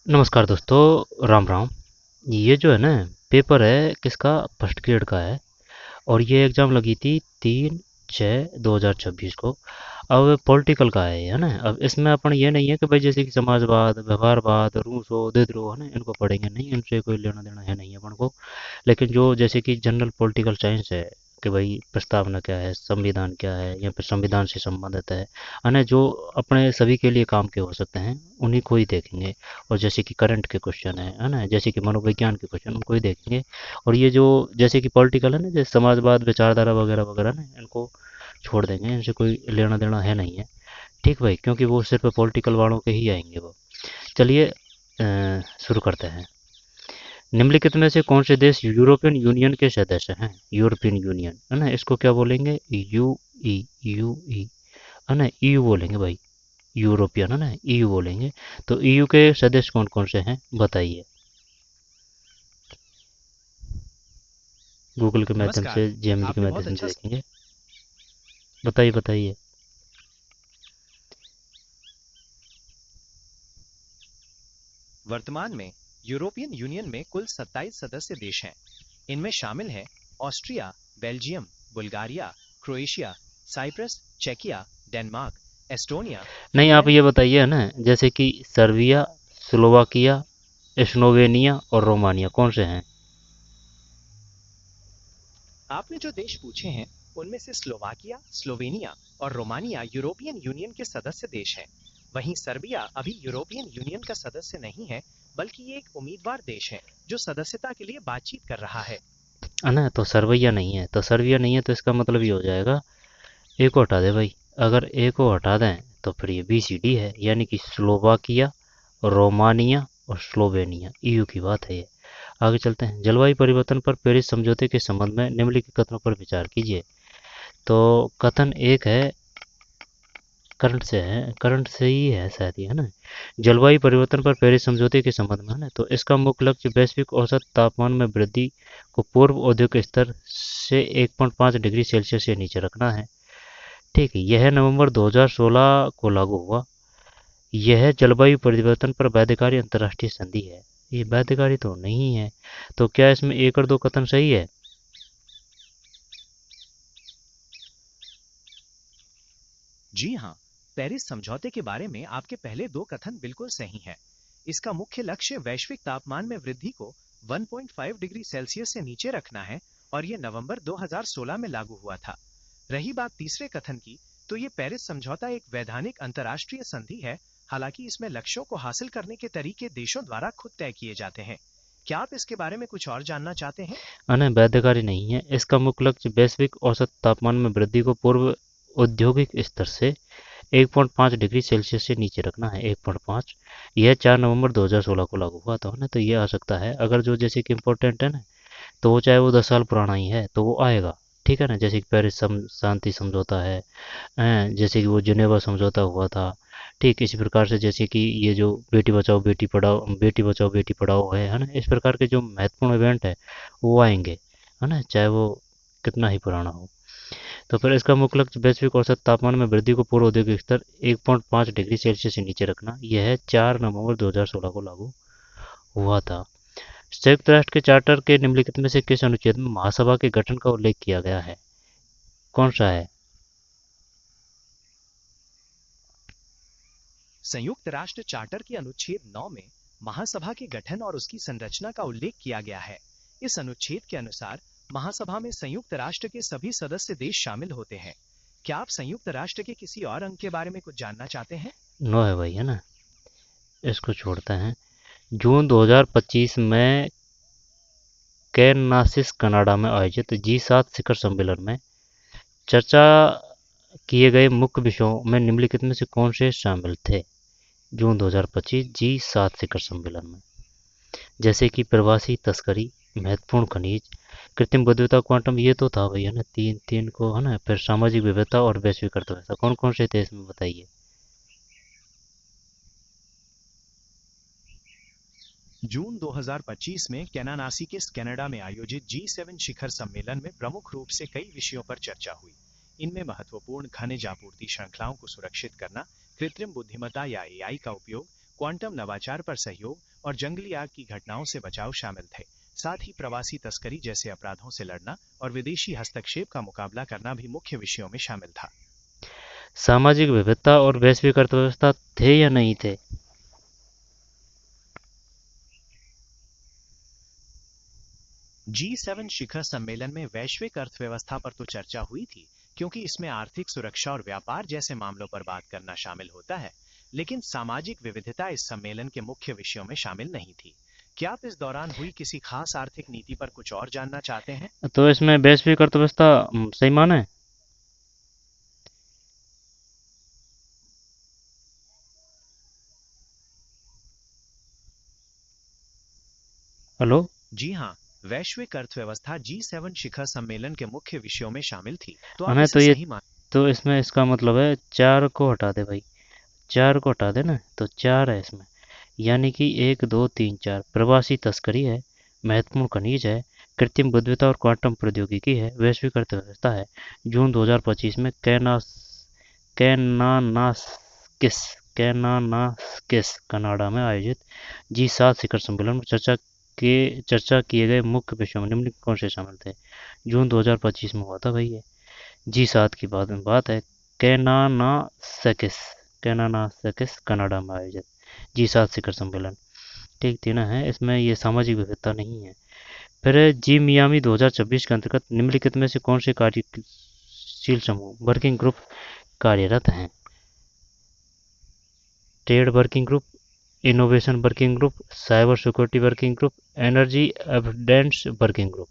नमस्कार दोस्तों, राम राम। ये जो है ना, पेपर है किसका, फर्स्ट ग्रेड का है। और ये एग्ज़ाम लगी थी 3/6/2026 को। अब पॉलिटिकल का है ना। अब इसमें अपन ये नहीं है कि भाई जैसे कि समाजवाद, व्यवहारवाद, रूसो देद्रोह है ना, इनको पढ़ेंगे नहीं, इनसे कोई लेना देना है नहीं अपन को। लेकिन जो जैसे कि जनरल पॉलिटिकल साइंस है कि भाई प्रस्तावना क्या है, संविधान क्या है, या फिर संविधान से संबंधित है ना, जो अपने सभी के लिए काम के हो सकते हैं, उन्हीं को ही देखेंगे। और जैसे कि करंट के क्वेश्चन है ना, जैसे कि मनोविज्ञान के क्वेश्चन, उनको ही देखेंगे। और ये जो जैसे कि पॉलिटिकल है ना, जैसे समाजवाद, विचारधारा वगैरह वगैरह ना, इनको छोड़ देंगे, इनसे कोई लेना देना है नहीं है। ठीक भाई, क्योंकि वो सिर्फ पॉलिटिकल वालों के ही आएंगे वो। चलिए शुरू करते हैं। निम्नलिखित में से कौन से देश यूरोपियन यूनियन के सदस्य हैं? यूरोपियन यूनियन है ना, इसको क्या बोलेंगे? यू ई है ना, ईयू बोलेंगे भाई। यूरोपियन है ना, ईयू बोलेंगे। तो ईयू के सदस्य कौन कौन से हैं बताइए। गूगल के माध्यम नमस्कार। से, जेमिनी के आपने बहुत माध्यम से अच्छा देखेंगे। बताइए बताइए। वर्तमान में यूरोपियन यूनियन में कुल 27 सदस्य देश हैं। इनमें शामिल हैं Austria, Belgium, Bulgaria, Croatia, Cyprus, चेकिया, डेनमार्क, एस्टोनिया, नहीं, आप फिनलैंड। ये बताइए है ना, जैसे कि सर्बिया, स्लोवाकिया, स्लोवेनिया और रोमानिया कौन से हैं? आपने जो देश पूछे हैं उनमें से स्लोवाकिया, स्लोवेनिया और रोमानिया यूरोपियन यूनियन के सदस्य देश हैं। वहीं सर्बिया अभी यूरोपियन यूनियन का सदस्य नहीं है, बल्कि ये एक उम्मीदवार देश है जो सदस्यता के लिए बातचीत कर रहा है। है ना, तो सर्बिया नहीं है, तो सर्बिया नहीं है, तो इसका मतलब ये हो जाएगा, ए को हटा दे भाई। अगर ए को हटा दें तो फिर ये बी सी डी है, यानी कि स्लोवाकिया, रोमानिया और स्लोवेनिया। ईयू की बात है ये। आगे चलते हैं। जलवायु परिवर्तन पर पेरिस समझौते के संबंध में निम्नलिखित कथनों पर विचार कीजिए। तो कथन एक है, करंट से है, करंट से ही है शायद ये, है ना। जलवायु परिवर्तन पर पेरिस समझौते के संबंध में है ना, तो इसका मुख्य लक्ष्य वैश्विक औसत तापमान में वृद्धि को पूर्व औद्योगिक स्तर से 1.5 डिग्री सेल्सियस से नीचे रखना है। ठीक है, यह नवंबर 2016 को लागू हुआ। यह जलवायु परिवर्तन पर बाध्यकारी अंतर्राष्ट्रीय संधि है। ये बाध्यकारी तो नहीं है। तो क्या इसमें एक और दो कथन सही है? जी हाँ, पेरिस समझौते के बारे में आपके पहले दो कथन बिल्कुल सही हैं। इसका मुख्य लक्ष्य वैश्विक तापमान में वृद्धि को 1.5 डिग्री सेल्सियस से नीचे रखना है और ये नवंबर 2016 में लागू हुआ था। रही बात तीसरे कथन की, तो ये पेरिस समझौता एक वैधानिक अंतर्राष्ट्रीय संधि है। हालांकि इसमें लक्ष्यों को हासिल करने के तरीके देशों द्वारा खुद तय किए जाते हैं। क्या आप इसके बारे में कुछ और जानना चाहते हैं? अनय बाध्यकारी नहीं है। इसका मुख्य लक्ष्य वैश्विक औसत तापमान में वृद्धि को पूर्व औद्योगिक स्तर से 1.5 डिग्री सेल्सियस से नीचे रखना है। 1.5। यह 4 नवंबर 2016 को लागू हुआ था ना, तो ये आ सकता है। अगर जो जैसे कि इम्पोर्टेंट है ना, तो वो चाहे वो 10 साल पुराना ही है तो वो आएगा। ठीक है ना, जैसे कि पेरिस शांति समझौता है, जैसे कि वो जिनेवा समझौता हुआ था। ठीक इसी प्रकार से जैसे कि ये जो बेटी बचाओ बेटी पढ़ाओ, बेटी बचाओ बेटी पढ़ाओ है ना, इस प्रकार के जो महत्वपूर्ण इवेंट है वो आएंगे, है ना, चाहे वो कितना ही पुराना हो। तो फिर इसका मुख्य लक्ष्य वैश्विक औसत तापमान में वृद्धि को पूर्व औद्योगिक स्तर 1.5 डिग्री सेल्सियस से नीचे रखना। यह 4 नवंबर 2016 को लागू हुआ था। संयुक्त राष्ट्र के चार्टर के निम्नलिखित में से किस अनुच्छेद में महासभा के गठन का उल्लेख किया गया है? कौन सा है? संयुक्त राष्ट्र चार्टर के अनुच्छेद 9 में महासभा के गठन और उसकी संरचना का उल्लेख किया गया है। इस अनुच्छेद के अनुसार महासभा में संयुक्त राष्ट्र के सभी सदस्य देश शामिल होते हैं। क्या आप संयुक्त राष्ट्र के किसी और अंग के बारे में कुछ जानना चाहते हैं? नो है भाई, है ना, इसको छोड़ते हैं। जून 2025 में कैननासिस कनाडा में आयोजित G7 शिखर सम्मेलन में चर्चा किए गए मुख्य विषयों में निम्नलिखित में से कौन से शामिल थे? जून 2025 G7 शिखर सम्मेलन में, जैसे कि प्रवासी तस्करी, महत्वपूर्ण खनिज, कृत्रिम बुद्धिमत्ता, क्वांटम, ये तो था भाई, है ना, तीन तीन को, है ना। फिर सामाजिक विविधता और वैश्विक अर्थव्यवस्था, कौन कौन से थे इसमें बताइए। जून 2025 में कैनानासिकिस कनाडा में आयोजित G7 शिखर सम्मेलन में प्रमुख रूप से कई विषयों पर चर्चा हुई। इनमें महत्वपूर्ण खनिज आपूर्ति श्रृंखलाओं को सुरक्षित करना, कृत्रिम बुद्धिमत्ता या AI का उपयोग, क्वांटम नवाचार पर सहयोग और जंगली आग की घटनाओं से बचाव शामिल थे। साथ ही प्रवासी तस्करी जैसे अपराधों से लड़ना और विदेशी हस्तक्षेप का मुकाबला करना भी मुख्य विषयों में शामिल था। सामाजिक विविधता और वैश्विक अर्थव्यवस्था थे या नहीं थे? G7 शिखर सम्मेलन में वैश्विक अर्थव्यवस्था पर तो चर्चा हुई थी, क्योंकि इसमें आर्थिक सुरक्षा और व्यापार जैसे मामलों पर बात करना शामिल होता है। लेकिन सामाजिक विविधता इस सम्मेलन के मुख्य विषयों में शामिल नहीं थी। क्या आप इस दौरान हुई किसी खास आर्थिक नीति पर कुछ और जानना चाहते हैं? तो इसमें वैश्विक अर्थव्यवस्था सही माने? हेलो? जी हाँ, वैश्विक अर्थव्यवस्था G7 शिखर सम्मेलन के मुख्य विषयों में शामिल थी। तो आप हमें इसे तो ये सही मान। तो इसमें इसका मतलब है 4 को हटा दे भाई, 4 को हटा दे ना, तो 4 है इसमें। यानी कि 1 2 3 4 प्रवासी तस्करी है, महत्वपूर्ण खनिज है, कृत्रिम बुद्धिमत्ता और क्वांटम प्रौद्योगिकी है, वैश्विक अर्थव्यवस्था है। जून 2025 में कैनानास्किस कैनानास्किस कनाडा में आयोजित G7 शिखर सम्मेलन में चर्चा किए गए मुख्य विषयों में निम्नलिखित कौन से शामिल थे? जून 2025 में हुआ था भाई ये। G7 की बात है। कैनानास्किस कैनानास्किस कनाडा में आयोजित G7 शिखर सम्मेलन। ठीक तीन है, इसमें ये सामाजिक विविधता नहीं है। फिर जी मियामी 2026 के अंतर्गत निम्नलिखित में से कौन से कार्यशील समूह वर्किंग ग्रुप कार्यरत हैं? Trade working group, innovation working group, cyber security working group, energy evidence working group.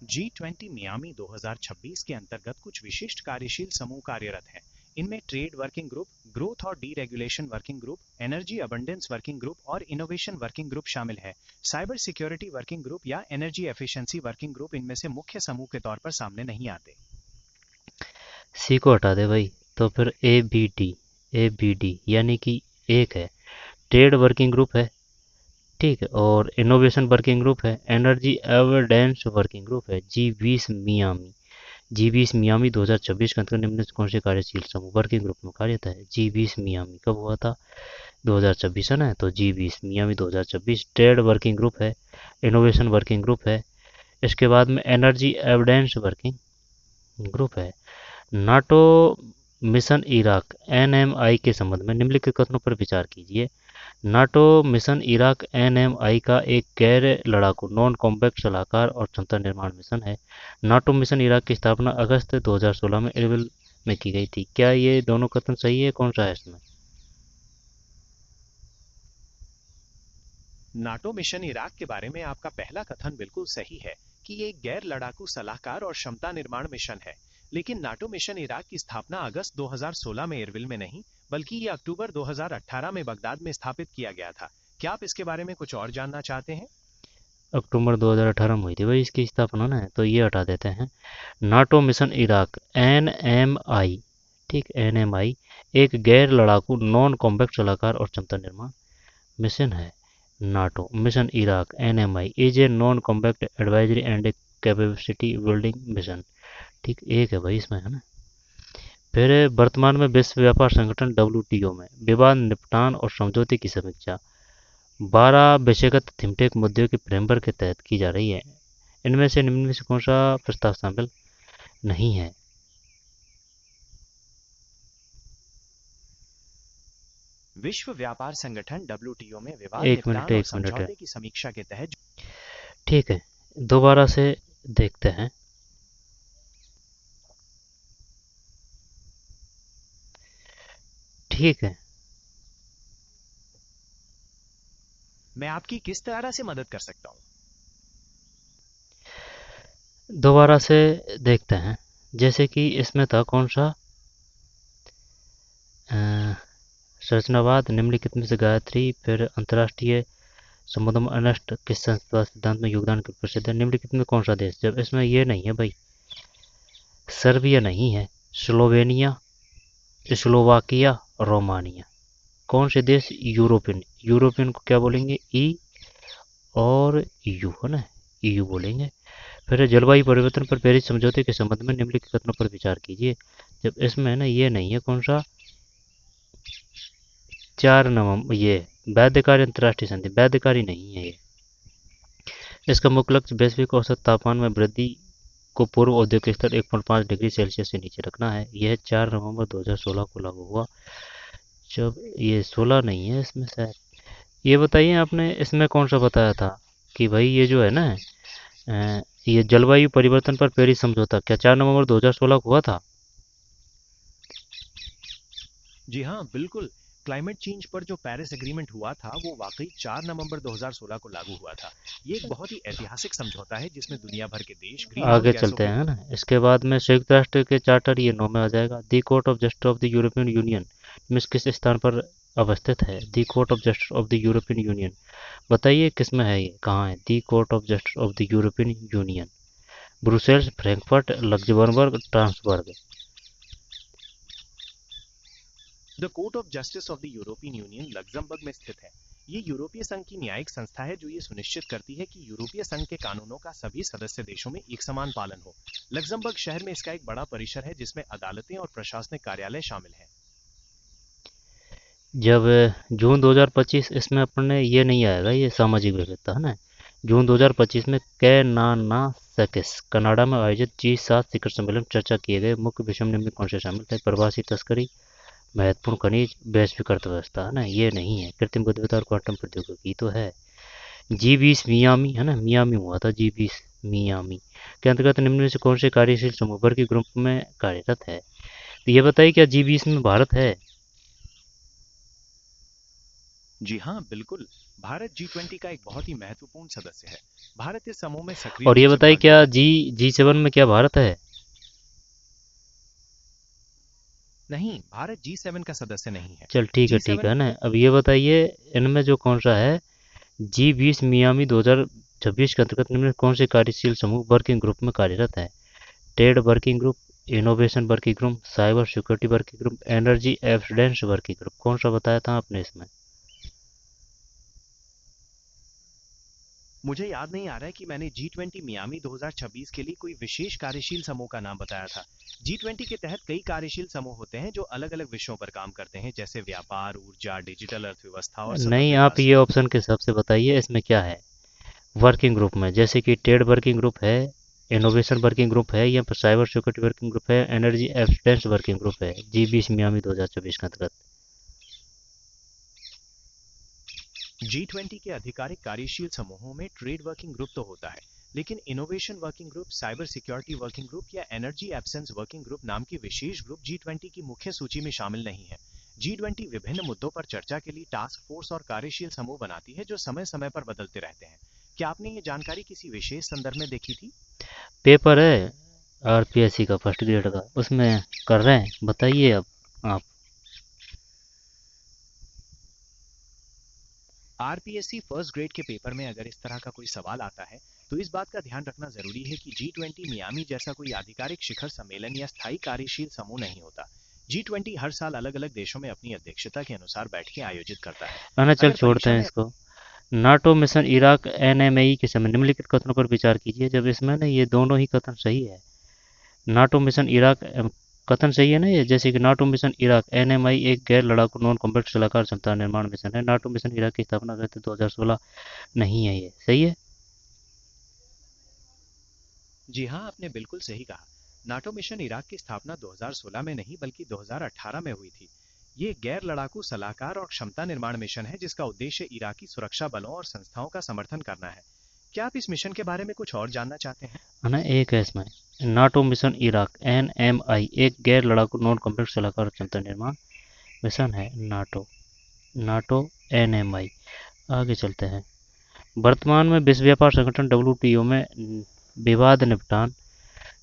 G20 Miami 2026 के अंतर्गत कुछ विशिष्ट कार्यशील समूह कार्यरत हैं। इनमें ट्रेड वर्किंग ग्रुप, ग्रोथ और deregulation working group, energy abundance working group और इनोवेशन वर्किंग ग्रुप शामिल है। साइबर सिक्योरिटी वर्किंग ग्रुप या एनर्जी एफिशिएंसी वर्किंग ग्रुप इनमें से मुख्य समूह के तौर पर सामने नहीं आते। सी को हटा दे भाई, तो फिर ए बी डी यानी कि एक है, ट्रेड वर्किंग ग्रुप है, ठीक है, और इनोवेशन वर्किंग ग्रुप है, एनर्जी एविडेंस वर्किंग ग्रुप है। जी 20 मियामी 2026 के अंतर्गत निम्न कौन से कार्यशील समूह वर्किंग ग्रुप में कार्यरत है? G20 मियामी कब हुआ था? 2026 है ना, तो G20 Miami 2026 trade working group है, इनोवेशन वर्किंग ग्रुप है, इसके बाद में एनर्जी एविडेंस वर्किंग ग्रुप है। नाटो मिशन इराक NMI के संबंध में निम्नलिखित कथनों पर विचार कीजिए। नाटो मिशन इराक NMI का एक गैर लड़ाकू नॉन कॉम्बैक्ट सलाहकार और क्षमता निर्माण मिशन है। नाटो मिशन इराक की स्थापना अगस्त 2016 में इरबिल में की गई थी। क्या ये दोनों कथन सही है? कौन सा है इसमें? नाटो मिशन इराक के बारे में आपका पहला कथन बिल्कुल सही है कि ये एक गैर लड़ाकू सलाहकार और क्षमता निर्माण मिशन है। लेकिन नाटो मिशन इराक की स्थापना अगस्त 2016 में इरबिल में नहीं, बल्कि ये अक्टूबर 2018 में बगदाद में स्थापित किया गया था। क्या आप इसके बारे में कुछ और जानना चाहते हैं? अक्टूबर 2018 में हुई थी भाई इसकी स्थापना ना, तो ये हटा देते हैं। नाटो मिशन इराक NMI, ठीक, NMI एक गैर लड़ाकू नॉन कॉम्बैक्ट सलाहकार और क्षमता निर्माण मिशन है। NATO mission Iraq NMI is a non combat advisory and capacity building mission. ठीक, एक है भाई इसमें, है ना। फिर वर्तमान में विश्व व्यापार संगठन WTO में विवाद निपटान और समझौते की समीक्षा 12 विषयगत थिमटेक मुद्दों के फ्रेमवर्क के तहत की जा रही है। इनमें से निम्न में से कौन सा प्रस्ताव शामिल नहीं है? विश्व व्यापार संगठन WTO में विवाद एक मिनट निपटान और एक मिनट है, समझौते की समीक्षा के तहत। ठीक है, दोबारा से देखते हैं। ठीक है, मैं आपकी किस तरह से मदद कर सकता हूँ? दोबारा से देखते हैं। जैसे कि इसमें था कौन सा, संरचनावाद निम्नलिखित में से गायत्री, फिर अंतर्राष्ट्रीय समुद्र अनष्ट किस संस्था सिद्धांत में योगदान के प्रसिद्ध है? निम्नलिखित में कौन सा देश? जब इसमें ये नहीं है भाई, सर्बिया नहीं है, स्लोवेनिया, स्लोवाकिया, रोमानिया। कौन से देश? यूरोपियन, यूरोपियन को क्या बोलेंगे? और यू, है ना, EU बोलेंगे। फिर जलवायु परिवर्तन पर पेरिस समझौते के संबंध में निम्नलिखित कथनों पर विचार कीजिए। जब इसमें ना ये नहीं है कौन सा, 4 नवंबर, ये बाध्यकारी अंतर्राष्ट्रीय संधि, बाध्यकारी नहीं है ये। इसका मुख्य लक्ष्य वैश्विक औसत तापमान में वृद्धि को पूर्व औद्योगिक स्तर 1.5 डिग्री सेल्सियस से नीचे रखना है। यह 4 नवंबर 2016 को लागू हुआ। जब ये 16 नहीं है इसमें शायद। ये बताइए आपने इसमें कौन सा बताया था कि भाई ये जो है ना, ये जलवायु परिवर्तन पर पेरिस समझौता क्या 4 नवंबर 2016 को हुआ था? जी हाँ, बिल्कुल। क्लाइमेट चेंज पर जो पेरिस एग्रीमेंट हुआ था वो वाकई 4 नवंबर 2016 को लागू हुआ था। ये एक बहुत ही ऐतिहासिक समझौता है जिसमें दुनिया भर के देश ग्रीन हाउस आगे गैसों चलते के हैं ना, इसके बाद में संयुक्त राष्ट्र के चार्टर, ये 9 में आ जाएगा। The court of justice of the European Union में किस स्थान पर अवस्थित है? The court of justice of the European Union, बताइए किस में है, ये कहाँ है the court of justice of the European Union? Brussels, Frankfurt, Luxembourg, Strasbourg? The court of justice of the European Union Luxembourg में स्थित है। ये यूरोपीय संघ की न्यायिक संस्था है जो ये सुनिश्चित करती है कि यूरोपीय संघ के कानूनों का सभी सदस्य देशों में एक समान पालन हो। लक्जमबर्ग शहर में इसका एक बड़ा परिसर है जिसमें अदालतें और प्रशासनिक कार्यालय शामिल हैं। जब जून 2025, इसमें अपने ये नहीं आएगा, ये सामाजिक विविधता है ना। जून 2025 में कैनानासैकिस कनाडा में आयोजित G7 शिखर सम्मेलन चर्चा किए गए मुख्य विषय में निम्न कौन से शामिल थे? प्रवासी तस्करी, महत्वपूर्ण खनिज, वैश्विक अर्थव्यवस्था है ना। ये नहीं है। कृत्रिम बुद्धिमत्ता और क्वांटम प्रौद्योगिकी तो है। G20 मियामी है ना, मियामी हुआ था G20 मियामी के अंतर्गत निम्न में से कौन से कार्यशील समूह वर्ग के ग्रुप में कार्यरत है? तो ये बताइए क्या G20 में भारत है? जी हाँ, बिल्कुल। भारत G20 का एक बहुत ही महत्वपूर्ण सदस्य है। भारत इस समूह में सक्रिय और रूप ये से बताइए क्या भागीदार है। G7 में क्या भारत है? नहीं, भारत G7 का सदस्य नहीं है। चल ठीक G7 है ना। अब ये बताइए इनमें जो कौन सा है, G20 मियामी 2026 के अंतर्गत निम्न कौन से कार्यशील समूह वर्किंग ग्रुप में कार्यरत है? Trade working group, innovation working group, cyber security working group, energy efficiency working group, कौन सा बताया था आपने इसमें? मुझे याद नहीं आ रहा है कि मैंने G20 मियामी 2026 के लिए कोई विशेष कार्यशील समूह का नाम बताया था। G20 के तहत कई कार्यशील समूह होते हैं जो अलग अलग विषयों पर काम करते हैं, जैसे व्यापार, ऊर्जा, डिजिटल अर्थव्यवस्था और सतत नहीं, आप विकास। ये ऑप्शन के हिसाब से बताइए इसमें क्या है वर्किंग ग्रुप में। जैसे कि ट्रेड वर्किंग ग्रुप है, इनोवेशन वर्किंग ग्रुप है, या फिर साइबर सिक्योरिटी वर्किंग ग्रुप है, एनर्जी एफिडेंस वर्किंग ग्रुप है G20 मियामी 2024 के अंतर्गत। G20 के आधिकारिक कार्यशील समूहों में ट्रेड वर्किंग ग्रुप तो होता है, लेकिन innovation working group, cyber security working group या एनर्जी एब्सेंस वर्किंग ग्रुप नाम की विशेष ग्रुप G20 की मुख्य सूची में शामिल नहीं है। G20 विभिन्न मुद्दों पर चर्चा के लिए टास्क फोर्स और कार्यशील समूह बनाती है जो समय समय पर बदलते रहते हैं। क्या आपने ये जानकारी किसी विशेष संदर्भ में देखी थी? पेपर है आरपीएससी का फर्स्ट ग्रेड का, उसमें कर रहे हैं, बताइए अब आप। आरपीएससी फर्स्ट ग्रेड के पेपर में अगर इस तरह का कोई सवाल आता है तो इस बात का ध्यान रखना जरूरी है कि G20 मियामी जैसा कोई आधिकारिक शिखर सम्मेलन या स्थायी कार्यशील समूह नहीं होता। G20 हर साल अलग अलग देशों में अपनी अध्यक्षता के अनुसार बैठकें आयोजित करता है। आना, चल अगर छोड़ते परीक्षा हैं में इसको। नाटो मिशन इराक एनएमई के समय निम्नलिखित कथनों पर विचार कीजिए। जब इसमें ना ये दोनों ही कथन सही है। नाटो मिशन इराक कथन सही है ना ये, जैसे कि नाटो मिशन इराक एनएमई एक गैर लड़ाकू नॉन कॉम्बैट सलाहकार क्षमता निर्माण मिशन है। नाटो मिशन इराक की स्थापना गए थे 2016, नहीं है, ये सही है। जी हाँ, आपने बिल्कुल सही कहा। नाटो मिशन इराक की स्थापना 2016 में नहीं बल्कि 2018 में हुई थी। ये गैर लड़ाकू सलाहकार और क्षमता निर्माण मिशन है जिसका उद्देश्य इराकी सुरक्षा बलों और संस्थाओं का समर्थन करना है। क्या आप इस मिशन के बारे में कुछ और जानना चाहते हैं? है ना, एक है इसमें नाटो मिशन इराक एनएमआई एक गैर लड़ाकू नॉन कॉम्बैट सलाहकार क्षमता निर्माण मिशन है। NATO NATO NMI. आगे चलते हैं। वर्तमान में विश्व व्यापार संगठन डब्ल्यूटीओ में विवाद निपटान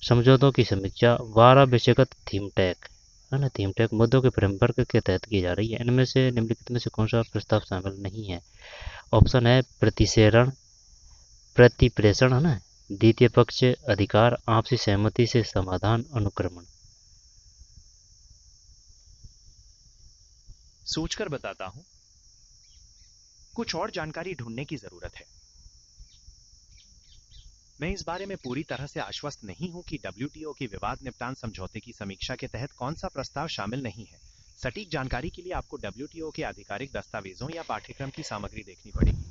समझौतों की समीक्षा 12 विषयगत थीम टैग है ना, थीम टैग मुद्दों के फ्रेमवर्क के तहत की जा रही है। इनमें से निम्नलिखित में से कौन सा प्रस्ताव शामिल नहीं है? ऑप्शन है प्रतिसेरण, प्रतिप्रेषण है ना, द्वितीय पक्ष अधिकार, आपसी सहमति से समाधान, अनुक्रमण। सोचकर बताता हूँ। कुछ और जानकारी ढूंढने की जरूरत है। मैं इस बारे में पूरी तरह से आश्वस्त नहीं हूं कि डब्ल्यूटीओ की विवाद निपटान समझौते की समीक्षा के तहत कौन सा प्रस्ताव शामिल नहीं है। सटीक जानकारी के लिए आपको डब्ल्यूटीओ के आधिकारिक दस्तावेजों या पाठ्यक्रम की सामग्री देखनी पड़ेगी।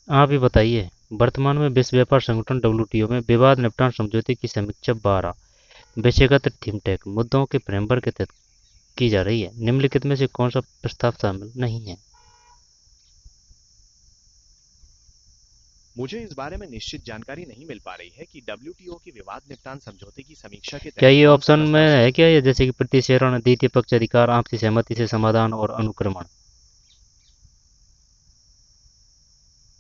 आप ही बताइए, वर्तमान में विश्व व्यापार संगठन डब्ल्यूटीओ में विवाद निपटान समझौते की समीक्षा 12 विषयगत थीमटेक मुद्दों के फ्रेमवर्क के तहत की जा रही है। निम्नलिखित में से कौन सा प्रस्ताव शामिल नहीं है? मुझे इस बारे में निश्चित जानकारी नहीं मिल पा रही है कि डब्ल्यूटीओ की विवाद निपटान समझौते की समीक्षा के क्या तहत ये कौन सा ऑप्शन में प्रस्ताव है शामिल क्या, ये जैसे कि प्रतिसेरण, द्वितीय पक्ष अधिकार, आपसी सहमति से समाधान और अनुक्रमण?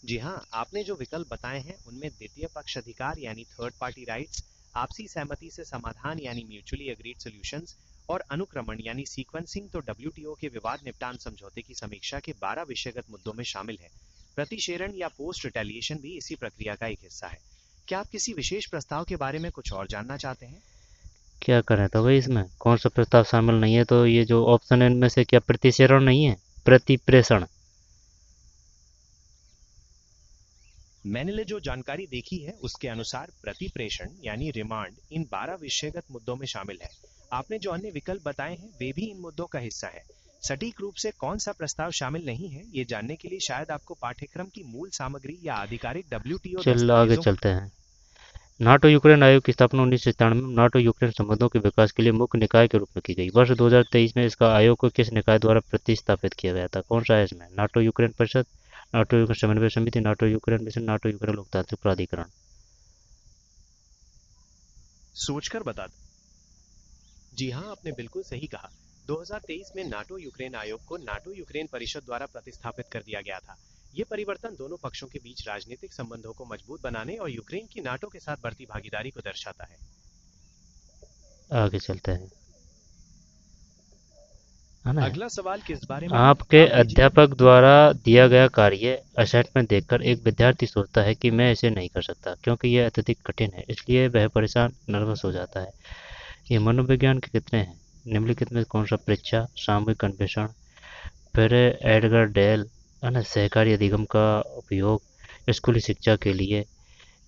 जी हाँ, आपने जो विकल्प बताए हैं उनमें द्वितीय पक्ष अधिकार यानी थर्ड पार्टी राइट्स, आपसी सहमति से समाधान यानी म्यूचुअली एग्रीड सॉल्यूशंस और अनुक्रमण यानी सीक्वेंसिंग तो डब्ल्यूटीओ के विवाद निपटान समझौते की समीक्षा के 12 विषयगत मुद्दों में शामिल है। प्रतिशेरण या पोस्ट रिटेलिएशन भी इसी प्रक्रिया का एक हिस्सा है। क्या आप किसी विशेष प्रस्ताव के बारे में कुछ और जानना चाहते हैं? क्या करें तो भाई, इसमें कौन सा प्रस्ताव शामिल नहीं है? तो ये जो ऑप्शन है इनमें से क्या प्रतिसेरण नहीं है, प्रतिप्रेषण? मैंने जो जानकारी देखी है उसके अनुसार प्रतिप्रेषण यानी रिमांड इन 12 विषयगत मुद्दों में शामिल है। आपने जो अन्य विकल्प बताए हैं वे भी इन मुद्दों का हिस्सा है। सटीक रूप से कौन सा प्रस्ताव शामिल नहीं है ये जानने के लिए शायद आपको पाठ्यक्रम की मूल सामग्री या आधिकारिक डब्ल्यूटीओ चल आगे दस्तावेजों। चलते हैं। नाटो यूक्रेन आयोग की स्थापना 1997 में नाटो यूक्रेन संबंधों के विकास के लिए मुख्य निकाय के रूप में की गई। वर्ष 2023 में इसका आयोग को किस निकाय द्वारा प्रतिस्थापित किया गया था? कौन सा है इसमें? नाटो यूक्रेन परिषद, नाटो यूक्रेन समन्वय समिति, NATO Ukraine mission, NATO Ukraine लोकतांत्रिक प्राधिकरण? सोचकर बता दो। जी हाँ, आपने बिल्कुल सही कहा। 2023 में नाटो यूक्रेन आयोग को नाटो यूक्रेन परिषद द्वारा प्रतिस्थापित कर दिया गया था। ये परिवर्तन दोनों पक्षों के बीच राजनीतिक संबंधों को मजबूत बनाने और यूक्रेन की नाटो के साथ बढ़ती भागीदारी को दर्शाता है। आगे चलते हैं, है ना? अगला सवाल किस बारे में है? आपके आप कीजिए। अध्यापक द्वारा दिया गया कार्य असाइनमेंट देखकर एक विद्यार्थी सोचता है कि मैं इसे नहीं कर सकता क्योंकि यह अत्यधिक कठिन है, इसलिए वह परेशान नर्वस हो जाता है। ये मनोविज्ञान के कितने हैं? निम्नलिखित में कौन सा परीक्षा, सामूहिक अन्वेषण, फिर एडगर डेल, है ना, सहकारी अधिगम का उपयोग स्कूली शिक्षा के लिए,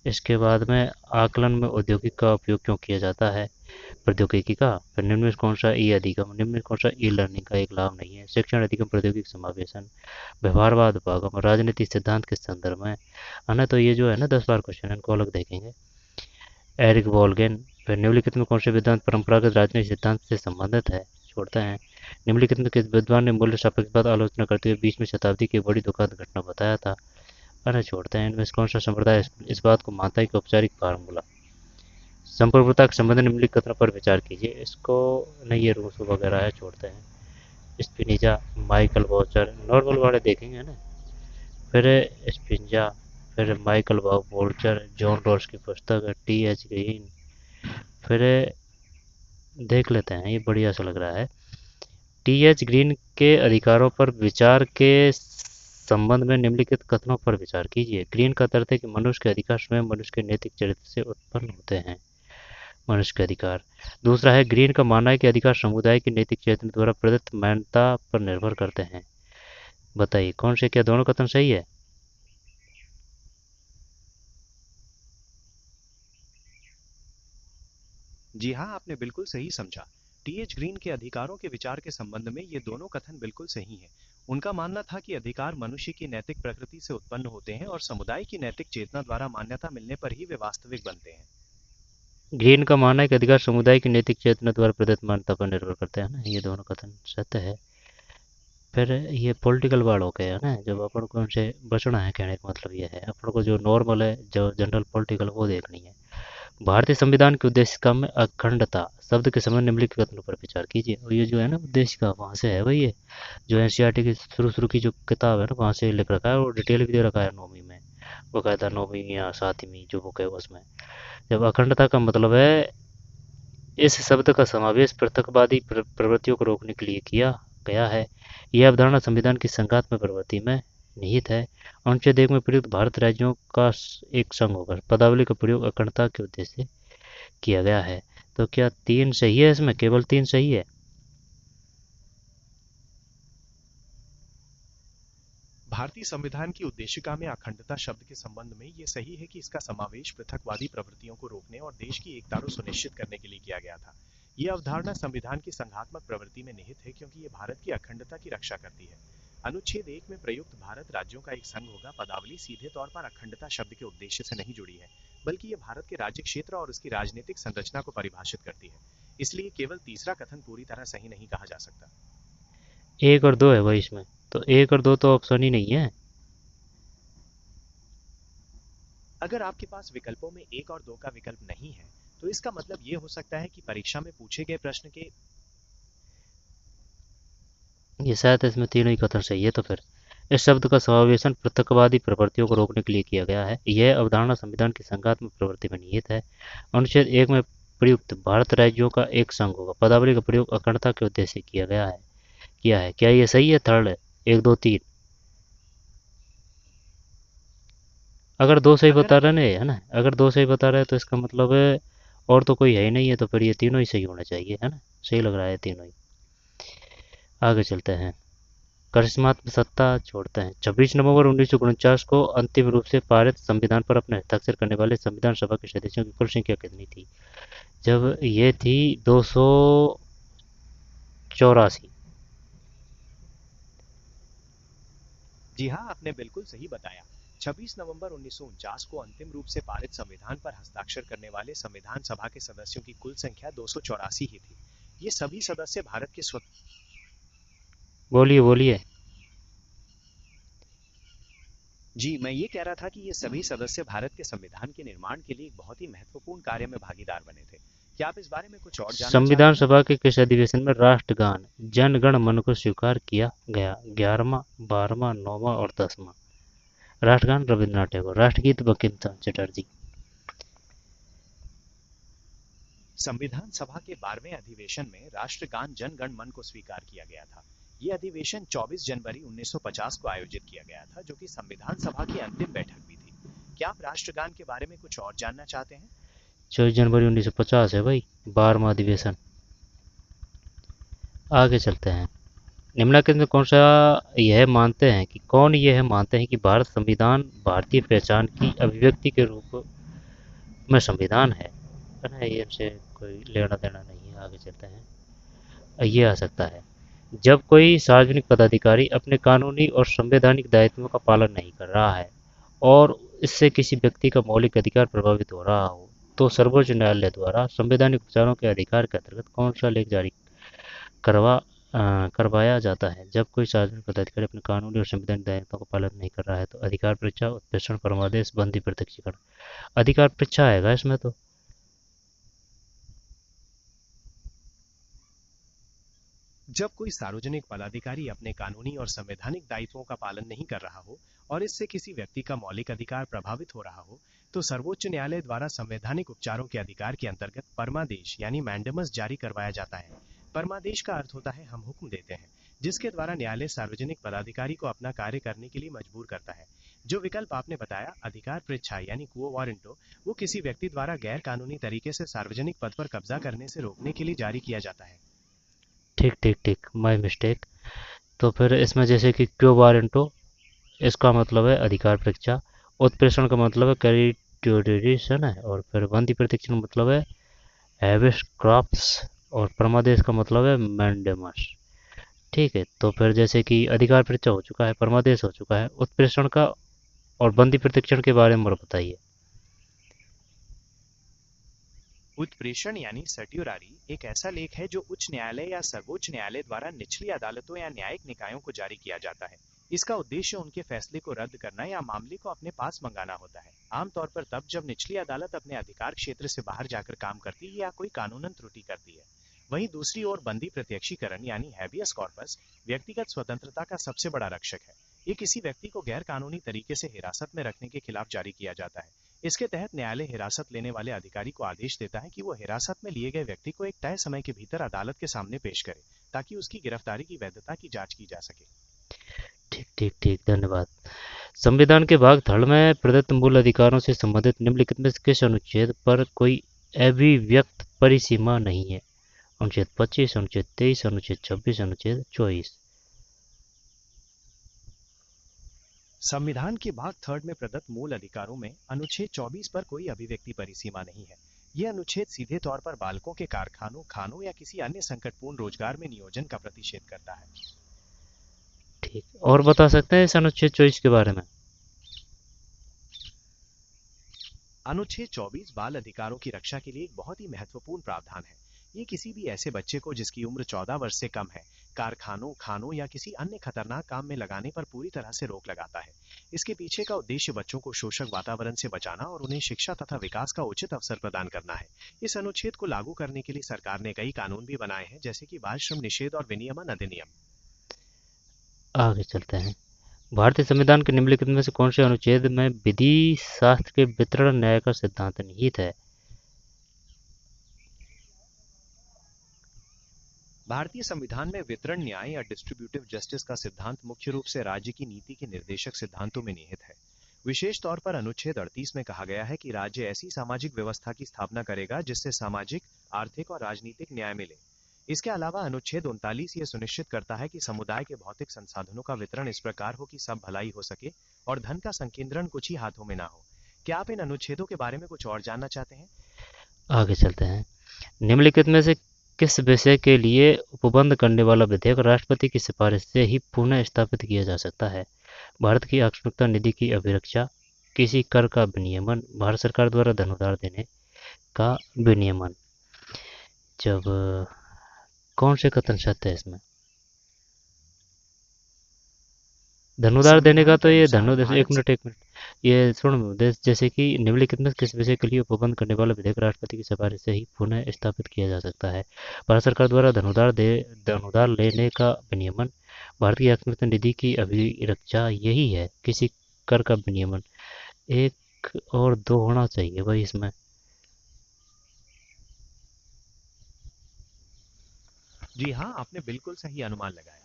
इसके बाद में आकलन में औद्योगिक का उपयोग क्यों किया जाता है, प्रौद्योगिकी का, फिर निम्न में कौन सा ई अधिगम, निम्न में कौन सा ई लर्निंग का एक लाभ नहीं है, शिक्षण अधिगम, प्रौद्योगिकी समावेशन, व्यवहारवाद उपागम, राजनीति सिद्धांत के संदर्भ में, है ना? तो ये जो है ना 10 बार क्वेश्चन, इनको अलग देखेंगे। एरिक वॉल्गेन, फिर निम्नलिखित में कौन से विद्वान परंपरागत राजनीतिक सिद्धांत से संबंधित है? छोड़ते हैं। निम्नलिखित में किस विद्वान ने मूल्य सापेक्षवाद आलोचना करते हुए 20वीं शताब्दी की बड़ी दुखद घटना बताया था? अरे छोड़ते हैं। इनमें से कौन सा संप्रदाय इस बात को मानता है कि औपचारिक फार्मूला संप्रभुता के संबंध निम्नलिखित कथनों पर विचार कीजिए? इसको नहीं, ये रूसो वगैरह है, छोड़ते हैं। स्पिनिजा, माइकल वॉचर, नॉर्मल वाले देखेंगे ना। फिर स्पिंजा, फिर माइकल वॉल्चर, जॉन रॉस की पुस्तक है, टी एच ग्रीन, फिर देख लेते हैं, ये बढ़िया सा लग रहा है। टी एच ग्रीन के अधिकारों पर विचार के संबंध में निम्नलिखित कथनों पर विचार कीजिए। ग्रीन का तर्क है कि मनुष्य के अधिकार स्वयं मनुष्य के नैतिक चरित्र से उत्पन्न होते हैं। मनुष्य के अधिकार। दूसरा है, ग्रीन का मानना है कि अधिकार समुदाय की नैतिक चेतना द्वारा प्रदत्त मान्यता पर निर्भर करते हैं। बताइए कौन से, क्या दोनों कथन सही है? जी हाँ, आपने बिल्कुल सही समझा। टीएच ग्रीन के अधिकारों के विचार के संबंध में ये दोनों कथन बिल्कुल सही हैं। उनका मानना था कि अधिकार मनुष्य की नैतिक प्रकृति से उत्पन्न होते हैं और समुदाय की नैतिक चेतना द्वारा मान्यता मिलने पर ही वे वास्तविक बनते हैं। ग्रीन का मानना है कि अधिकार समुदाय की नैतिक चेतना द्वारा प्रदत्त मान्यता पर निर्भर करते हैं ना, ये दोनों कथन सत्य है। फिर ये पॉलिटिकल वर्ड हो गया ना, जब अपन को उनसे बचना है, कहने का मतलब ये है अपन को जो नॉर्मल है, जो जनरल पॉलिटिकल, वो देखनी है। भारतीय संविधान की उद्देशिका में अखंडता शब्द के समय निम्नलिखित कथनों पर विचार कीजिए। और ये जो है ना उद्देशिका, वहाँ से है भाई, ये जो एनसीईआरटी की शुरू शुरू की जो किताब है ना, वहाँ से लिख रखा है और डिटेल भी दे रखा है 9वीं में, बकायदा 9वीं या 7वीं जो बुक है उसमें। जब अखंडता का मतलब है, इस शब्द का समावेश पृथकवादी प्रवृत्तियों को रोकने के लिए किया गया है। यह अवधारणा संविधान की संघात्मक प्रवृत्ति में निहित है। अनुच्छेद 1 में प्रयुक्त भारत राज्यों का एक संघ होकर पदावली का प्रयोग अखंडता के उद्देश्य से किया गया है। तो क्या 3 सही है? इसमें केवल 3 सही है। भारतीय संविधान की उद्देशिका में अखंडता शब्द के संबंध में ये सही है कि इसका समावेश पृथकवादी प्रवृत्तियों को रोकने और देश की एकता को सुनिश्चित करने के लिए किया गया था। ये अवधारणा संविधान की संघात्मक प्रवृत्ति में निहित है क्योंकि ये भारत की अखंडता की रक्षा करती है। अनुच्छेद 1 में प्रयुक्त भारत राज्यों का एक संघ होगा पदावली सीधे तौर पर अखंडता शब्द के उद्देश्य से नहीं जुड़ी है, बल्कि ये भारत के राज्य क्षेत्र और उसकी राजनीतिक संरचना को परिभाषित करती है। इसलिए केवल तीसरा कथन पूरी तरह सही नहीं कहा जा सकता। 1 और 2 है भाई इसमें, तो 1 और 2 तो ऑप्शन ही नहीं है। अगर आपके पास विकल्पों में 1 और 2 का विकल्प नहीं है तो इसका मतलब ये हो सकता है कि परीक्षा में पूछे गए प्रश्न के ये शायद इसमें तीनों ही कथन सही है। तो फिर इस शब्द का समावेशन पृथकवादी प्रवृत्तियों को रोकने के लिए किया गया है। यह अवधारणा संविधान की संघात्मक प्रवृत्ति में निहित है। अनुच्छेद 1 में प्रयुक्त भारत राज्यों का एक संघ होगा पदावली का प्रयोग अखंडता के उद्देश्य से किया है। क्या ये सही है? थर्ड है 1 2 3। अगर 2 सही अगर बता रहे हैं ना, अगर 2 सही बता रहे हैं तो इसका मतलब है और तो कोई है ही नहीं है, तो फिर ये तीनों ही सही होना चाहिए, है ना। सही लग रहा है तीनों ही। आगे चलते हैं। करिश्मात्मक सत्ता छोड़ते हैं। 26 नवंबर 1949 को अंतिम रूप से पारित संविधान पर अपने हस्ताक्षर करने वाले संविधान सभा के सदस्यों की कुल संख्या कितनी थी? जब ये थी 284। जी हाँ, आपने बिल्कुल सही बताया। 26 नवंबर 1949 को अंतिम रूप से पारित संविधान पर हस्ताक्षर करने वाले संविधान सभा के सदस्यों की कुल संख्या 284 ही थी। ये सभी सदस्य भारत के बोलिए बोलिए। जी, मैं ये कह रहा था कि ये सभी सदस्य भारत के संविधान के निर्माण के लिए एक बहुत ही महत्वपूर्ण कार्य में भागीदार बने थे। क्या आप इस बारे में कुछ और जानना चाहते संविधान हैं? सभा के किस अधिवेशन में राष्ट्रगान जन गण मन को स्वीकार किया गया? 11वां, 12वां, 9वां और 10वां। राष्ट्रगान रविन्द्रनाथ टैगोर, राष्ट्रगीत बंकिम चंद्र चटर्जी। संविधान सभा के 12वें अधिवेशन में राष्ट्रगान जन गण मन को स्वीकार किया गया था। ये अधिवेशन 24 जनवरी 1950 को आयोजित किया गया था, जो कि संविधान सभा की अंतिम बैठक भी थी। क्या आप राष्ट्रगान के बारे में कुछ और जानना चाहते हैं? 24 जनवरी 1950 है भाई, 12वां अधिवेशन। आगे चलते हैं। निम्नलिखित में कौन यह मानते हैं कि भारत संविधान भारतीय पहचान की अभिव्यक्ति के रूप में संविधान है ना। ये इनसे कोई लेना देना नहीं है। आगे चलते हैं। ये आ सकता है जब कोई सार्वजनिक पदाधिकारी अपने कानूनी और संवैधानिक दायित्वों का पालन नहीं कर रहा है और इससे किसी व्यक्ति का मौलिक अधिकार प्रभावित हो रहा हो, तो सर्वोच्च न्यायालय द्वारा संवैधानिक उपचारों के अधिकार के अंतर्गत कौन सा लेख जारी करवाया जाता है? जब कोई सार्वजनिक पदाधिकारी अपने कानूनी और संवैधानिक दायित्वों का पालन नहीं कर रहा है तो अधिकार परीक्षा, उत्प्रेषण, परमादेश, बंदी प्रत्यक्षीकरण। अधिकार परीक्षा आएगा इसमें तो। जब कोई सार्वजनिक पदाधिकारी अपने कानूनी और संवैधानिक दायित्वों का पालन नहीं कर रहा हो और इससे किसी व्यक्ति का मौलिक अधिकार प्रभावित हो रहा हो, तो सर्वोच्च न्यायालय द्वारा संवैधानिक उपचारों के अधिकार के अंतर्गत परमादेश यानी मैंडेमस जारी करवाया जाता है। परमादेश का अर्थ होता है हम हुक्म देते हैं, जिसके द्वारा न्यायालय सार्वजनिक पदाधिकारी को अपना कार्य करने के लिए मजबूर करता है। जो विकल्प आपने बताया अधिकार परीक्षा यानी क्वो वारंटो, वो किसी व्यक्ति द्वारा गैर कानूनी तरीके से सार्वजनिक पद पर कब्जा करने से रोकने के लिए जारी किया जाता है। ठीक ठीक ठीक, माय मिस्टेक। तो फिर इसमें जैसे कि क्यो वारंटो, इसका मतलब है अधिकार परीक्षा। उत्प्रेषण का मतलब है टेरिटोरियन है, और फिर बंदी प्रत्यक्षीकरण मतलब है हैबिस क्रॉप्स, और परमादेश का मतलब है मैंडेमस। ठीक है, तो फिर जैसे कि अधिकार परीक्षा हो चुका है, परमादेश हो चुका है, उत्प्रेषण का और बंदी प्रत्यक्षीकरण के बारे में और बताइए। उत्प्रेषण यानी सर्ट्यूरारी एक ऐसा लेख है जो उच्च न्यायालय या सर्वोच्च न्यायालय द्वारा निचली अदालतों या न्यायिक निकायों को जारी किया जाता है। इसका उद्देश्य उनके फैसले को रद्द करना या मामले को अपने पास मंगाना होता है, आमतौर पर तब जब निचली अदालत अपने अधिकार क्षेत्र से बाहर जाकर काम करती है या कोई कानूनन त्रुटि करती है। वहीं दूसरी ओर बंदी प्रत्यक्षीकरण यानी हैबियस कॉर्पस व्यक्तिगत स्वतंत्रता का सबसे बड़ा रक्षक है। ये किसी व्यक्ति को गैर कानूनी तरीके से हिरासत में रखने के खिलाफ जारी किया जाता है। इसके तहत न्यायालय हिरासत लेने वाले अधिकारी को आदेश देता है कि वो हिरासत में लिए गए व्यक्ति को एक तय समय के भीतर अदालत के सामने पेश करे, ताकि उसकी गिरफ्तारी की वैधता की जांच की जा सके। ठीक ठीक ठीक, धन्यवाद। संविधान के भाग थर्ड में प्रदत्त मूल अधिकारों से संबंधित निम्नलिखित में किस अनुच्छेद पर कोई अभिव्यक्त परिसीमा नहीं है? अनुच्छेद 25, अनुच्छेद 23, अनुच्छेद 26, अनुच्छेद 24। संविधान के भाग 3 में प्रदत्त मूल अधिकारों में अनुच्छेद 24 पर कोई अभिव्यक्ति परिसीमा नहीं है। ये अनुच्छेद सीधे तौर पर बालकों के कारखानों, खानों या किसी अन्य संकटपूर्ण रोजगार में नियोजन का प्रतिषेध करता है। ठीक, और बता सकते हैं इस अनुच्छेद 24 के बारे में? अनुच्छेद 24 बाल अधिकारों की रक्षा के लिए एक बहुत ही महत्वपूर्ण प्रावधान है। ये किसी भी ऐसे बच्चे को जिसकी उम्र 14 वर्ष से कम है, कारखानों, खानों या किसी अन्य खतरनाक काम में लगाने पर पूरी तरह से रोक लगाता है। इसके पीछे का उद्देश्य बच्चों को शोषक वातावरण से बचाना और उन्हें शिक्षा तथा विकास का उचित अवसर प्रदान करना है। इस अनुच्छेद को लागू करने के लिए सरकार ने कई कानून भी बनाए हैं, जैसे कि बाल श्रम निषेध और विनियमन अधिनियम। आगे चलते हैं। भारतीय संविधान के निम्नलिखित में से कौन से अनुच्छेद में विधि शास्त्र के वितरण न्याय का सिद्धांत निहित है? भारतीय संविधान में वितरण न्याय या डिस्ट्रीब्यूटिव जस्टिस का सिद्धांत मुख्य रूप से राज्य की नीति के निर्देशक सिद्धांतों में निहित है। विशेष तौर पर अनुच्छेद 38 में कहा गया है कि राज्य ऐसी सामाजिक व्यवस्था की स्थापना करेगा जिससे सामाजिक, आर्थिक और राजनीतिक न्याय मिले। इसके अलावा अनुच्छेद 39 ये सुनिश्चित करता है कि समुदाय के भौतिक संसाधनों का वितरण इस प्रकार हो कि सब भलाई हो सके और धन का संकेंद्रण कुछ ही हाथों में ना हो। क्या आप इन अनुच्छेदों के बारे में कुछ और जानना चाहते हैं? आगे चलते हैं। निम्नलिखित में से किस विषय के लिए उपबंध करने वाला विधेयक राष्ट्रपति की सिफारिश से ही पुनः स्थापित किया जा सकता है? भारत की आकस्मिकता निधि की अभिरक्षा, किसी कर का विनियमन, भारत सरकार द्वारा धन उधार देने का विनियमन। जब कौन से कथन सत्य है इसमें? धन उधार देने का तो ये एक मिनट ये सुन जैसे कि निम्नलिखित में किस विषय के लिए उपबंध करने वाला विधेयक राष्ट्रपति की सिफारिश से ही पुनः स्थापित किया जा सकता है? भारत सरकार द्वारा धन उधार लेने का विनियमन, भारत की आकस्मिकता निधि की अभिरक्षा, यही है किसी कर का विनियमन। एक और दो होना चाहिए भाई इसमें। जी हाँ, आपने बिल्कुल सही अनुमान लगाया।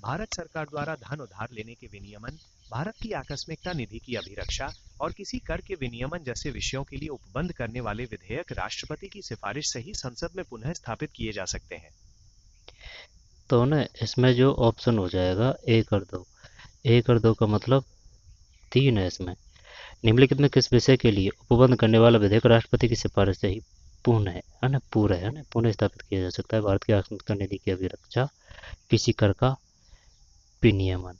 भारत सरकार द्वारा धन उधार लेने के विनियमन, भारत की आकस्मिकता निधि की अभिरक्षा और किसी कर के विनियमन जैसे विषयों के लिए उपबंध करने वाले विधेयक राष्ट्रपति की सिफारिश से ही संसद में पुनः स्थापित किए जा सकते हैं। तो ना इसमें जो ऑप्शन हो जाएगा एक और दो का मतलब 3 है इसमें। निम्नलिखित में किस विषय के लिए उपबंध करने वाला विधेयक राष्ट्रपति की सिफारिश से ही पूर्ण है ना पुनः स्थापित किया जा सकता है? भारत की आकस्मिकता निधि की अभिरक्षा, किसी कर का विनियमन।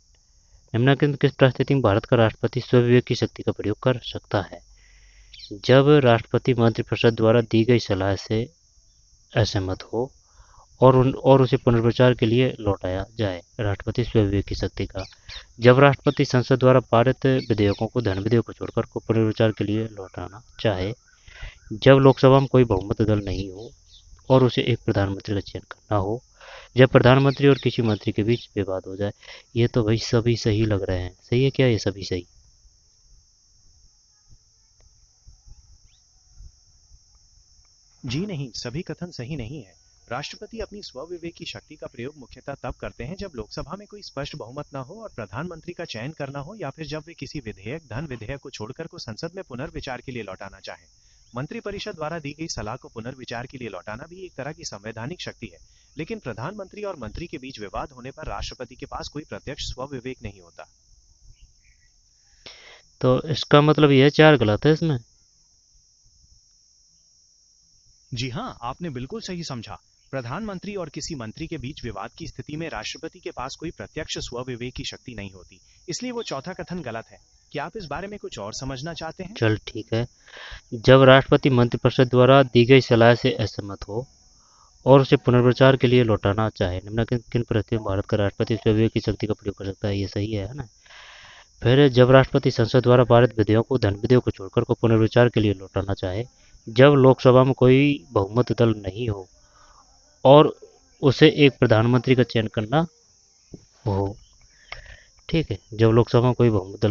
निम्नलिखित में किस परिस्थिति में भारत का राष्ट्रपति स्वविवेक की शक्ति का प्रयोग कर सकता है? जब राष्ट्रपति मंत्रिपरिषद द्वारा दी गई सलाह से असहमत हो और उसे पुनर्विचार के लिए लौटाया जाए, राष्ट्रपति स्वविवेक की शक्ति का। जब राष्ट्रपति संसद द्वारा पारित विधेयकों को धन विधेयक को छोड़कर को पुनर्विचार के लिए लौटाना चाहे, जब लोकसभा में कोई बहुमत दल नहीं हो और उसे एक प्रधानमंत्री का चयन करना हो, जब प्रधानमंत्री और किसी मंत्री के बीच विवाद हो जाए। ये तो भाई सभी सही लग रहे हैं। सही है क्या ये सभी सही? जी नहीं, सभी कथन सही नहीं है। राष्ट्रपति अपनी स्वविवेक की शक्ति का प्रयोग मुख्यतः तब करते हैं जब लोकसभा में कोई स्पष्ट बहुमत न हो और प्रधानमंत्री का चयन करना हो, या फिर जब वे किसी विधेयक, धन विधेयक को छोड़कर को संसद में पुनर्विचार के लिए लौटाना चाहें। मंत्रिपरिषद द्वारा दी गई सलाह को पुनर्विचार के लिए लौटाना भी एक तरह की संवैधानिक शक्ति है, लेकिन प्रधानमंत्री और मंत्री के बीच विवाद होने पर राष्ट्रपति के पास कोई प्रत्यक्ष स्वविवेक नहीं होता। तो इसका मतलब यह 4 गलत है इसमें। जी हाँ, आपने बिल्कुल सही समझा। प्रधानमंत्री और किसी मंत्री के बीच विवाद की स्थिति में राष्ट्रपति के पास कोई प्रत्यक्ष स्वविवेक की शक्ति नहीं होती, इसलिए वो चौथा कथन गलत है। क्या आप इस बारे में कुछ और समझना चाहते हैं? चल ठीक है। जब राष्ट्रपति मंत्रिपरिषद द्वारा दी गई सलाह से असहमत हो और उसे पुनर्विचार के लिए लौटाना चाहे, निम्नलिखित किन परिस्थितियों में भारत का राष्ट्रपति स्वविवेक की शक्ति का प्रयोग कर सकता है? ये सही है ना? फिर जब राष्ट्रपति संसद द्वारा पारित विधेयकों को धन विधेयक को छोड़कर को पुनर्विचार के लिए लौटाना चाहे, जब लोकसभा में कोई बहुमत दल नहीं हो और उसे एक प्रधानमंत्री का चयन करना हो। ठीक है, जब लोकसभा में कोई बहुमत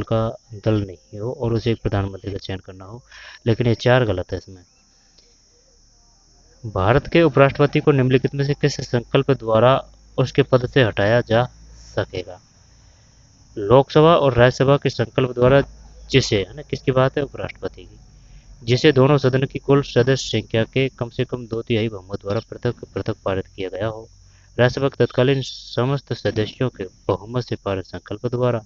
दल नहीं हो और उसे एक प्रधानमंत्री का चयन करना हो। लेकिन ये 4 गलत है इसमें। भारत के उपराष्ट्रपति को निम्नलिखित में से किस संकल्प द्वारा उसके पद से हटाया जा सकेगा? लोकसभा और राज्यसभा के संकल्प द्वारा, जिसे है ना किसकी बात है? उपराष्ट्रपति की। जिसे दोनों सदन की कुल सदस्य संख्या के कम से कम 2/3 बहुमत द्वारा पृथक पृथक पारित किया गया हो। राज्यसभा के तत्कालीन समस्त सदस्यों के बहुमत से पारित संकल्प द्वारा।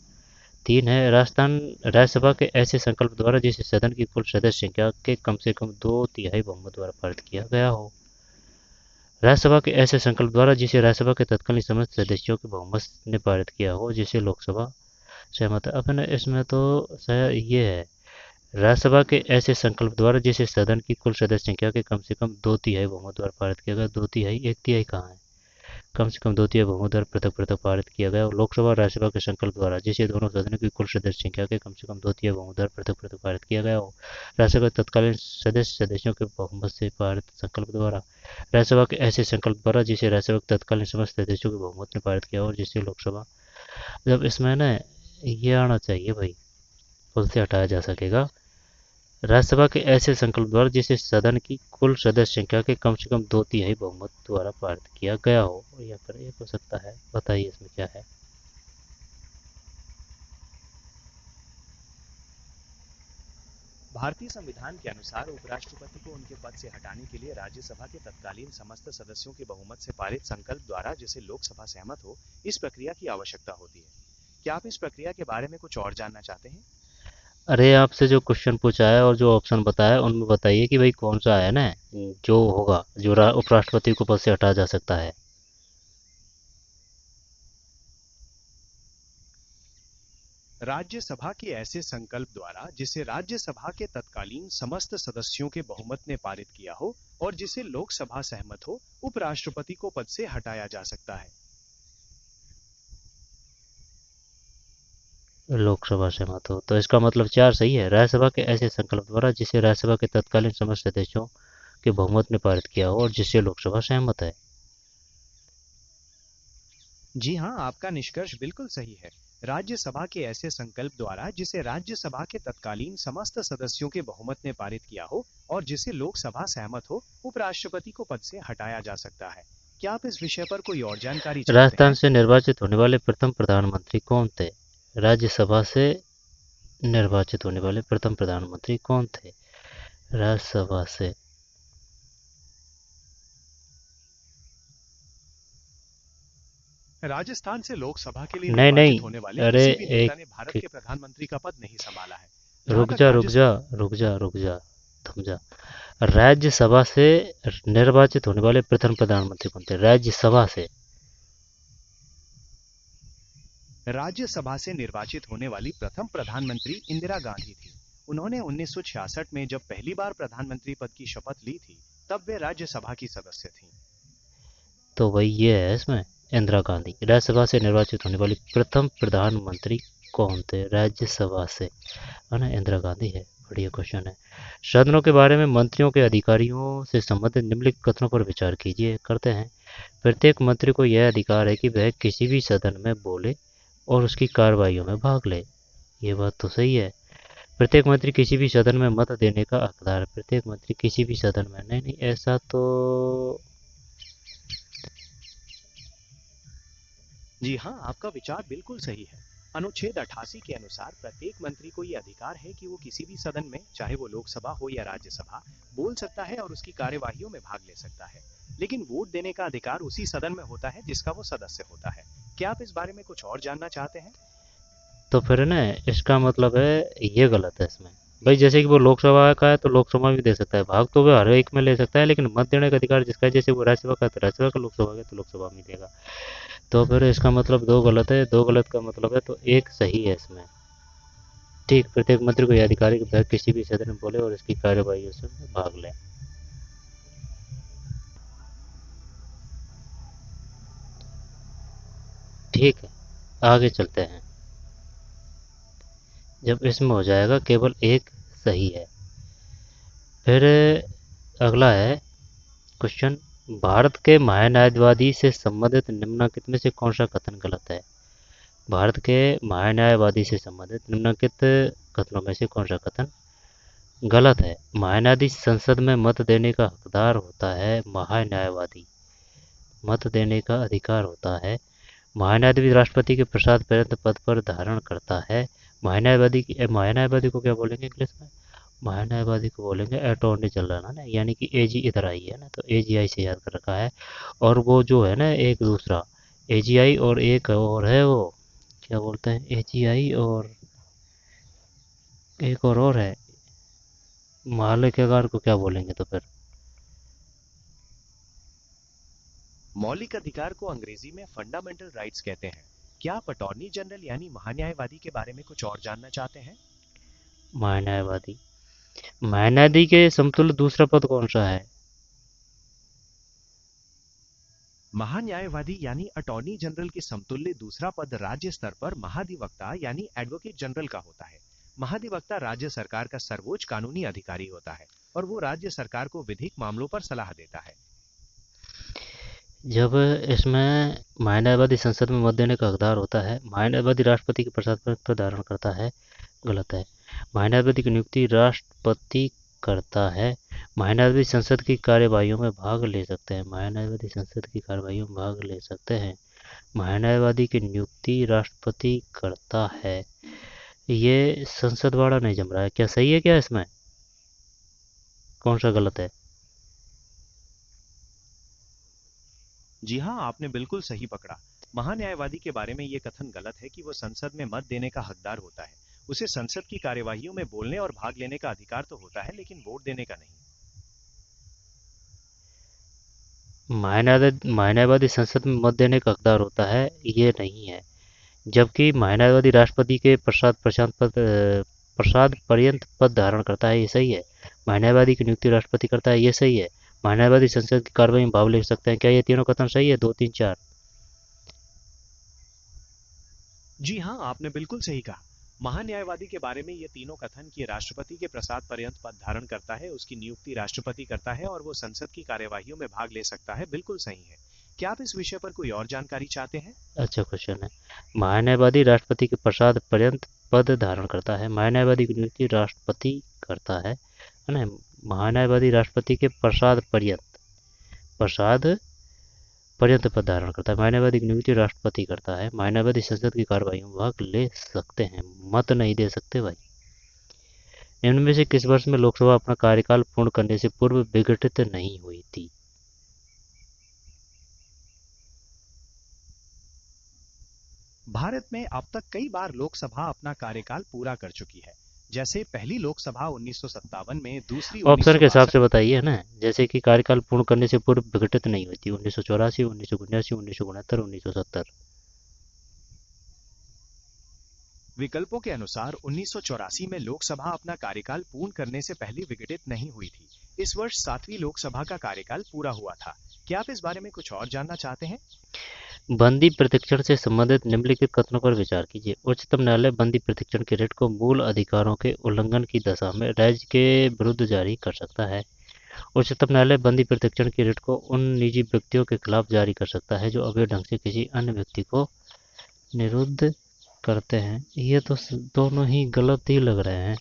3 है, राजस्थान राज्यसभा के ऐसे संकल्प द्वारा जिसे सदन की कुल सदस्य संख्या के कम से कम 2/3 बहुमत द्वारा पारित किया गया हो। राज्यसभा के ऐसे संकल्प द्वारा जिसे राज्यसभा के तत्कालीन समस्त सदस्यों के बहुमत ने पारित किया हो, जिसे लोकसभा सहमत है। अपन इसमें तो ये है, राज्यसभा के ऐसे संकल्प द्वारा जिसे सदन की कुल सदस्य संख्या के कम से कम 2/3 बहुमत द्वारा पारित किया गया। 2/3, 1/3 कहाँ है? कम से कम 2/3 बहुमत द्वारा पृथक पृथक पारित किया गया। और लोकसभा राज्यसभा के संकल्प द्वारा जिसे दोनों सदनों की कुल सदस्य संख्या के कम से कम 2/3 बहुमत द्वारा पृथक पृथक पारित किया गया हो। राज्यसभा के तत्कालीन सदस्यों के बहुमत से पारित संकल्प द्वारा राज्यसभा के ऐसे संकल्प द्वारा जिसे राज्यसभा के तत्कालीन समस्त सदस्यों के बहुमत ने पारित किया और जिसे लोकसभा, जब इसमें ना ये आना चाहिए भाई, पुल से हटाया जा सकेगा। राज्यसभा के ऐसे संकल्प द्वारा जिसे सदन की कुल सदस्य संख्या के कम से कम 2/3 बहुमत द्वारा पारित किया गया हो। या फिर एक हो सकता है, बताइए इसमें क्या है। भारतीय संविधान के अनुसार उपराष्ट्रपति को उनके पद से हटाने के लिए राज्यसभा के तत्कालीन समस्त सदस्यों के बहुमत से पारित संकल्प द्वारा जिसे लोकसभा सहमत हो, इस प्रक्रिया की आवश्यकता होती है। क्या आप इस प्रक्रिया के बारे में कुछ और जानना चाहते हैं? अरे आपसे जो क्वेश्चन पूछा है और जो ऑप्शन बताया है, उनमें बताइए कि भाई कौन सा है ना जो होगा, जो उपराष्ट्रपति को पद से हटाया जा सकता है। राज्यसभा के ऐसे संकल्प द्वारा जिसे राज्यसभा के तत्कालीन समस्त सदस्यों के बहुमत ने पारित किया हो और जिसे लोकसभा सहमत हो, उपराष्ट्रपति को पद से हटाया जा सकता है। लोकसभा सहमत हो तो इसका मतलब 4 सही है। राज्यसभा के ऐसे संकल्प द्वारा जिसे राज्यसभा के तत्कालीन समस्त सदस्यों के बहुमत ने पारित किया हो और जिससे लोकसभा सहमत है। जी हाँ, आपका निष्कर्ष बिल्कुल सही है। राज्यसभा के ऐसे संकल्प द्वारा जिसे राज्यसभा के तत्कालीन समस्त सदस्यों के बहुमत ने पारित किया हो और जिसे लोकसभा सहमत हो, उपराष्ट्रपति को पद से हटाया जा सकता है। क्या आप इस विषय पर कोई और जानकारी चाहते राजस्थान हैं? से निर्वाचित होने वाले प्रथम प्रधानमंत्री कौन थे? राज्यसभा से निर्वाचित होने वाले प्रथम प्रधानमंत्री कौन थे? राज्यसभा से। राजस्थान से लोकसभा के लिए नहीं निर्वाचित नहीं, होने वाले अरे किसी भी नेता ने भारत एक के प्रधानमंत्री का पद नहीं संभाला है। जहां रुक तक जा रुक जा राज्यसभा रुक जा रुक जा, थम जा। राज्यसभा से निर्वाचित होने वाले प्रथम प्रधानमंत्री कौन थे? राज्यसभा से। राज्यसभा से निर्वाचित होने वाली प्रथम प्रधानमंत्री इंदिरा गांधी थी। उन्होंने 1966 में जब पहली बार प्रधानमंत्री पद की शपथ ली थी, तब वे राज्यसभा की सदस्य थीं। तो वही ये है इसमें, इंदिरा गांधी। राज्यसभा से निर्वाचित होने वाली प्रथम प्रधानमंत्री कौन थे? राज्यसभा से, है ना, इंदिरा गांधी है। बढ़िया क्वेश्चन है। सदनों के बारे में मंत्रियों के अधिकारियों से संबंधित निम्नलिखित कथनों पर विचार कीजिए। करते हैं। प्रत्येक मंत्री को यह अधिकार है कि वह किसी भी सदन में बोले और उसकी कार्रवाइयों में भाग ले। ये बात तो सही है। प्रत्येक मंत्री किसी भी सदन में मत देने का हकदार है। प्रत्येक मंत्री किसी भी सदन में, नहीं नहीं, ऐसा तो जी हाँ, आपका विचार बिल्कुल सही है। अनुच्छेद 88 के अनुसार प्रत्येक मंत्री को यह अधिकार है कि वो किसी भी सदन में, चाहे वो लोकसभा हो या राज्यसभा, बोल सकता है और उसकी कार्यवाहियों में भाग ले सकता है। लेकिन वोट देने का अधिकार उसी सदन में होता है जिसका वो सदस्य होता है। क्या आप इस बारे में कुछ और जानना चाहते हैं? तो फिर ना इसका मतलब है ये गलत है इसमें। भाई जैसे कि वो लोकसभा का है तो लोकसभा में दे सकता है भाग, तो वह हर एक में ले सकता है, लेकिन मत देने का अधिकार जिसका है, जैसे वो राज्यसभा का है तो राज्यसभा का, लोकसभा का तो लोकसभा में देगा। तो फिर इसका मतलब दो गलत है, दो गलत का मतलब है तो एक सही है इसमें। ठीक, प्रत्येक मंत्री को यह अधिकार है कि वह किसी भी सदन में बोले और इसकी कार्यवाही में भाग ले। ठीक है, आगे चलते हैं। जब इसमें हो जाएगा केवल एक सही है। फिर अगला है क्वेश्चन, भारत के महान्यायवादी से संबंधित निम्नलिखित में से कौन सा कथन गलत है? भारत के महान्यायवादी से संबंधित निम्नलिखित कथनों में से कौन सा कथन गलत है? महान्यायाधीश संसद में मत देने का हकदार होता है। महान्यायवादी मत देने का अधिकार होता है। महान्यायाधीश राष्ट्रपति के प्रसाद पर्यंत पद पर धारण करता है। महान्यायवादी को क्या बोलेंगे इंग्लिश में? महान्यायवादी को बोलेंगे अटॉर्नी जनरल, है ना, यानी कि एजी इधर आई है ना, तो एजीआई से याद कर रखा है। और वो जो है ना एक दूसरा एजीआई और एक और है वो क्या बोलते हैं, एजीआई, और एक और है, मालिक आकार को क्या बोलेंगे तो फिर? मौलिक अधिकार को अंग्रेजी में फंडामेंटल राइट्स कहते हैं। क्या आप अटॉर्नी जनरल यानी महान्यायवादी के बारे में कुछ और जानना चाहते हैं? महान्यायवादी, महान्यायवादी के समतुल्य दूसरा पद कौन सा है? महान्यायवादी यानी अटॉर्नी जनरल के समतुल्य दूसरा पद राज्य स्तर पर महाधिवक्ता यानी एडवोकेट जनरल का होता है। महाधिवक्ता राज्य सरकार का सर्वोच्च कानूनी अधिकारी होता है और वो राज्य सरकार को विधिक मामलों पर सलाह देता है। जब इसमें महान्यायवादी संसद में मत देने का हकदार होता है, महान्यायवादी राष्ट्रपति के प्रसाद पर धारण करता है, गलत है। महान्यायवादी की नियुक्ति राष्ट्रपति करता है। महान्यायवादी संसद की कार्यवाहियों में भाग ले सकते हैं, महान्यायवादी संसद की कार्यवाहियों में भाग ले सकते हैं। महान्यायवादी की नियुक्ति राष्ट्रपति करता है। ये संसद वाला नहीं जम रहा है, क्या सही है क्या इसमें? कौन सा गलत है? जी हाँ, आपने बिल्कुल सही पकड़ा। महान्यायवादी के बारे में ये कथन गलत है कि वो संसद में मत देने का हकदार होता है। उसे संसद की कार्यवाहियों में बोलने और भाग लेने का अधिकार तो होता है, लेकिन वोट देने का नहीं। महान्यायवादी संसद में मत देने का हकदार होता है, ये नहीं है। जबकि महान्यायवादी राष्ट्रपति के प्रसाद पर्यंत पद धारण करता है, ये सही है। महान्यायवादी की नियुक्ति राष्ट्रपति करता है, ये सही है। महान्यायवादी संसद की कार्रवाई में भाग ले सकते हैं, क्या ये तीनों कथन सही है? 2, 3, 4। जी हाँ, आपने बिल्कुल सही कहा। महान्यायवादी के बारे में ये तीनों कथन कि राष्ट्रपति के प्रसाद पर्यंत पद धारण करता है, उसकी नियुक्ति राष्ट्रपति करता है और वो संसद की कार्यवाहियों में भाग ले सकता है, बिल्कुल सही है। क्या आप इस विषय पर कोई और जानकारी चाहते हैं? अच्छा क्वेश्चन है। महान्यायवादी राष्ट्रपति के प्रसाद पर्यंत पद धारण करता है, महान्यायवादी की नियुक्ति राष्ट्रपति करता है ना? महान्यायवादी राष्ट्रपति के प्रसाद पर्यंत पद धारण करता है, महान्यायवादी की नियुक्ति राष्ट्रपति करता है। महान्यायवादी संसद की कार्यवाहियों में भाग ले सकते हैं, मत नहीं दे सकते भाई। निम्न में से किस वर्ष में लोकसभा अपना कार्यकाल पूर्ण करने से पूर्व विघटित नहीं हुई थी? भारत में अब तक कई बार लोकसभा अपना कार्यकाल पूरा कर चुकी है। जैसे पहली लोकसभा 1957 में, दूसरी ऑप्शन के हिसाब 1962। से बताइए ना, जैसे कि कार्यकाल पूर्ण करने से पूर्व विघटित नहीं हुई थी। 1984, 1979, 1969, 1970। विकल्पों के अनुसार 1984 में लोकसभा अपना कार्यकाल पूर्ण करने से पहले विघटित नहीं हुई थी। इस वर्ष 7वीं लोकसभा का कार्यकाल पूरा हुआ था। क्या आप इस बारे में कुछ और जानना चाहते हैं? बंदी प्रशिक्षण से संबंधित निम्नलिखित कथनों पर विचार कीजिए। उच्चतम न्यायालय बंदी प्रशिक्षण के रिट को मूल अधिकारों के उल्लंघन की दशा में राज्य के विरुद्ध जारी कर सकता है। उच्चतम न्यायालय बंदी प्रशिक्षण की रिट को उन निजी व्यक्तियों के खिलाफ जारी कर सकता है जो अवैध ढंग से किसी अन्य व्यक्ति को निरुद्ध करते हैं। ये तो दोनों ही गलत ही लग रहे हैं।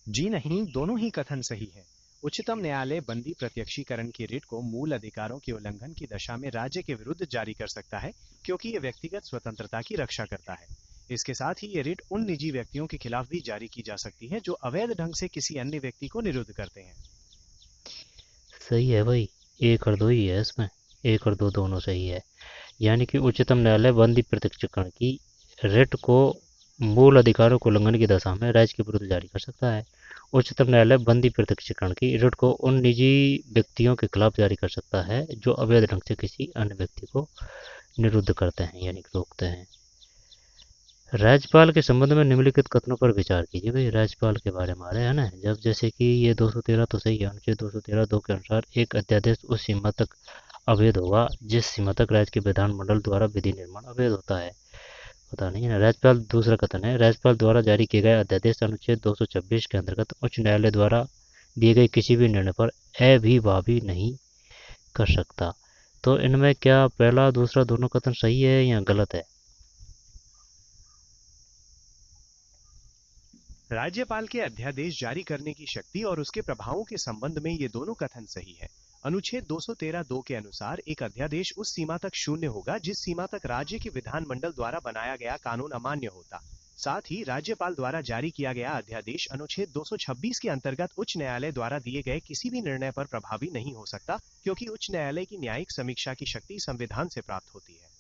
जी नहीं, दोनों ही कथन सही है। उच्चतम न्यायालय बंदी प्रत्यक्षीकरण की रिट को मूल अधिकारों के उल्लंघन की दशा में राज्य के विरुद्ध जारी कर सकता है, क्योंकि ये व्यक्तिगत स्वतंत्रता की रक्षा करता है। इसके साथ ही ये रिट उन निजी व्यक्तियों के खिलाफ भी जारी की जा सकती है जो अवैध ढंग से किसी अन्य व्यक्ति को निरुद्ध करते हैं। सही है भाई, 1 और 2 ही है इसमें, 1 और 2 दोनों सही है। यानी कि उच्चतम न्यायालय बंदी प्रत्यक्षीकरण की रिट को मूल अधिकारों के उल्लंघन की दशा में राज्य के विरुद्ध जारी कर सकता है। उच्चतम न्यायालय बंदी प्रत्यक्षीकरण की रिट को उन निजी व्यक्तियों के खिलाफ जारी कर सकता है जो अवैध ढंग से किसी अन्य व्यक्ति को निरुद्ध करते हैं, यानी कि रोकते हैं। राज्यपाल के संबंध में निम्नलिखित कथनों पर विचार कीजिए। भाई राज्यपाल के बारे में आ रहे हैं ना, जब जैसे कि ये 213 तो सही है। अनुच्छेद 213(2) के अनुसार एक अध्यादेश उस सीमा तक अवैध होगा जिस सीमा तक राज्य के विधानमंडल द्वारा विधि निर्माण अवैध होता है। पता नहीं है ना। राज्यपाल, दूसरा कथन है, राज्यपाल द्वारा जारी किए गए अध्यादेश अनुच्छेद 226 के अंतर्गत उच्च न्यायालय द्वारा दिए गए किसी भी निर्णय पर अभिभावी नहीं कर सकता। तो इनमें क्या पहला दूसरा दोनों कथन सही है या गलत है? राज्यपाल के अध्यादेश जारी करने की शक्ति और उसके प्रभावों के संबंध में ये दोनों कथन सही है। अनुच्छेद 213(2) के अनुसार एक अध्यादेश उस सीमा तक शून्य होगा जिस सीमा तक राज्य के विधानमंडल द्वारा बनाया गया कानून अमान्य होता। साथ ही राज्यपाल द्वारा जारी किया गया अध्यादेश अनुच्छेद 226 के अंतर्गत उच्च न्यायालय द्वारा दिए गए किसी भी निर्णय पर प्रभावी नहीं हो सकता, क्योंकि उच्च न्यायालय की न्यायिक समीक्षा की शक्ति संविधान से प्राप्त होती है।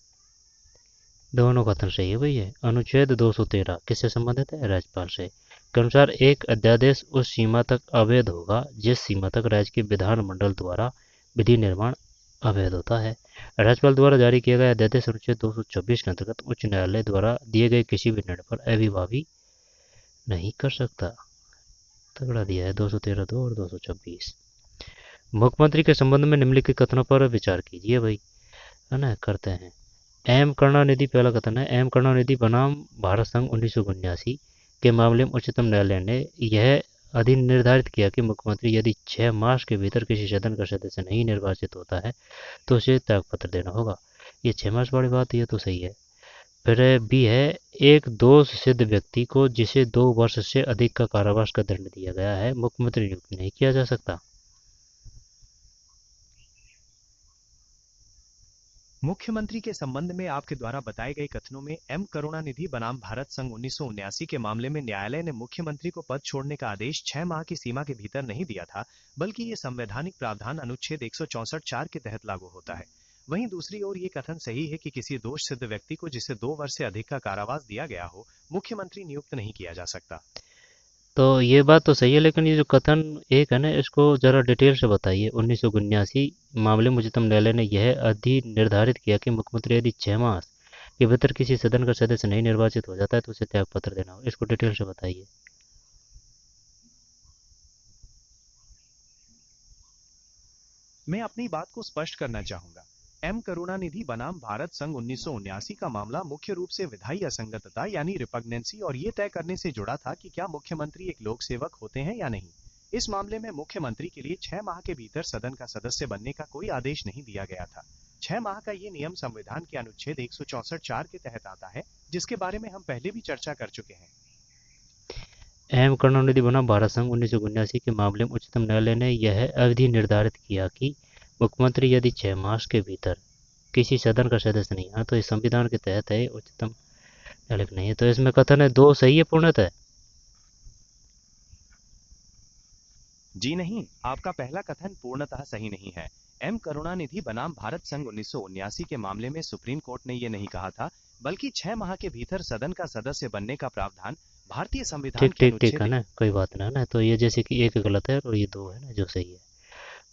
दोनों कथन सही है भैया। अनुच्छेद 213 किससे संबंधित है? राज्यपाल से। के अनुसार एक अध्यादेश उस सीमा तक अवैध होगा जिस सीमा तक राज्य के विधानमंडल द्वारा विधि निर्माण अवैध होता है। राज्यपाल द्वारा जारी किया गया अध्यादेश अनुच्छेद 224 के अंतर्गत उच्च न्यायालय द्वारा दिए गए किसी भी निर्णय पर अभिभावी नहीं कर सकता। तगड़ा दिया है 213(2) और 226। मुख्यमंत्री के संबंध में निम्नलिखित कथनों पर विचार कीजिए भाई, है ना, करते हैं। एम करुणानिधि, पहला कथन है, एम करुणानिधि बनाम भारत संघ 1979 के मामले में उच्चतम न्यायालय ने यह अधिन निर्धारित किया कि मुख्यमंत्री यदि 6 मास के भीतर किसी सदन का सदस्य नहीं निर्वाचित होता है तो उसे त्यागपत्र देना होगा। ये 6 मास वाली बात, ये तो सही है। फिर बी है, एक दोष सिद्ध व्यक्ति को जिसे 2 वर्ष से अधिक का कारावास का दंड दिया गया है मुख्यमंत्री नियुक्त नहीं किया जा सकता। मुख्यमंत्री के संबंध में आपके द्वारा बताए गए कथनों में एम करुणानिधि बनाम भारत संघ 1979 के मामले में न्यायालय ने मुख्यमंत्री को पद छोड़ने का आदेश 6 माह की सीमा के भीतर नहीं दिया था, बल्कि ये संवैधानिक प्रावधान अनुच्छेद 164(4) के तहत लागू होता है। वहीं दूसरी ओर ये कथन सही है कि किसी दोष सिद्ध व्यक्ति को जिसे 2 वर्ष से अधिक का कारावास दिया गया हो, मुख्यमंत्री नियुक्त नहीं किया जा सकता। तो ये बात तो सही है, लेकिन ये जो कथन एक है ना, इसको जरा डिटेल से बताइए। 1979 मामले में उच्चतम न्यायालय ने यह अधि निर्धारित किया कि मुख्यमंत्री यदि 6 मास के भीतर किसी सदन का सदस्य नहीं निर्वाचित हो जाता है तो उसे त्यागपत्र देना हो। इसको डिटेल से बताइए। मैं अपनी बात को स्पष्ट करना चाहूंगा। एम करुणानिधि बनाम भारत संघ 1979 का मामला मुख्य रूप से विधायी असंगतता यानी रिपग्नेंसी और ये तय करने से जुड़ा था कि क्या मुख्यमंत्री एक लोक सेवक होते हैं या नहीं। इस मामले में मुख्यमंत्री के लिए 6 माह के भीतर सदन का सदस्य बनने का कोई आदेश नहीं दिया गया था। 6 माह का ये नियम संविधान के अनुच्छेद 164(4) के तहत आता है, जिसके बारे में हम पहले भी चर्चा कर चुके हैं। एम करुणानिधि बनाम भारत संघ 1979 के मामले में उच्चतम न्यायालय ने यह अवधि निर्धारित किया कि मुख्यमंत्री यदि 6 मास के भीतर किसी सदन का सदस्य नहीं है तो इस संविधान के तहत है, उच्चतम न्यायालय नहीं है। तो इसमें कथन है दो सही है पूर्णतः। जी नहीं, आपका पहला कथन पूर्णतः सही नहीं है। एम करुणानिधि बनाम भारत संघ 1979 के मामले में सुप्रीम कोर्ट ने ये नहीं कहा था, बल्कि 6 माह के भीतर सदन का सदस्य बनने का प्रावधान भारतीय संविधान ठीक के ठीक ठीक अनुच्छेद। है ना, कोई बात ना, है ना। तो ये जैसे कि एक गलत है और ये दो है ना जो सही है।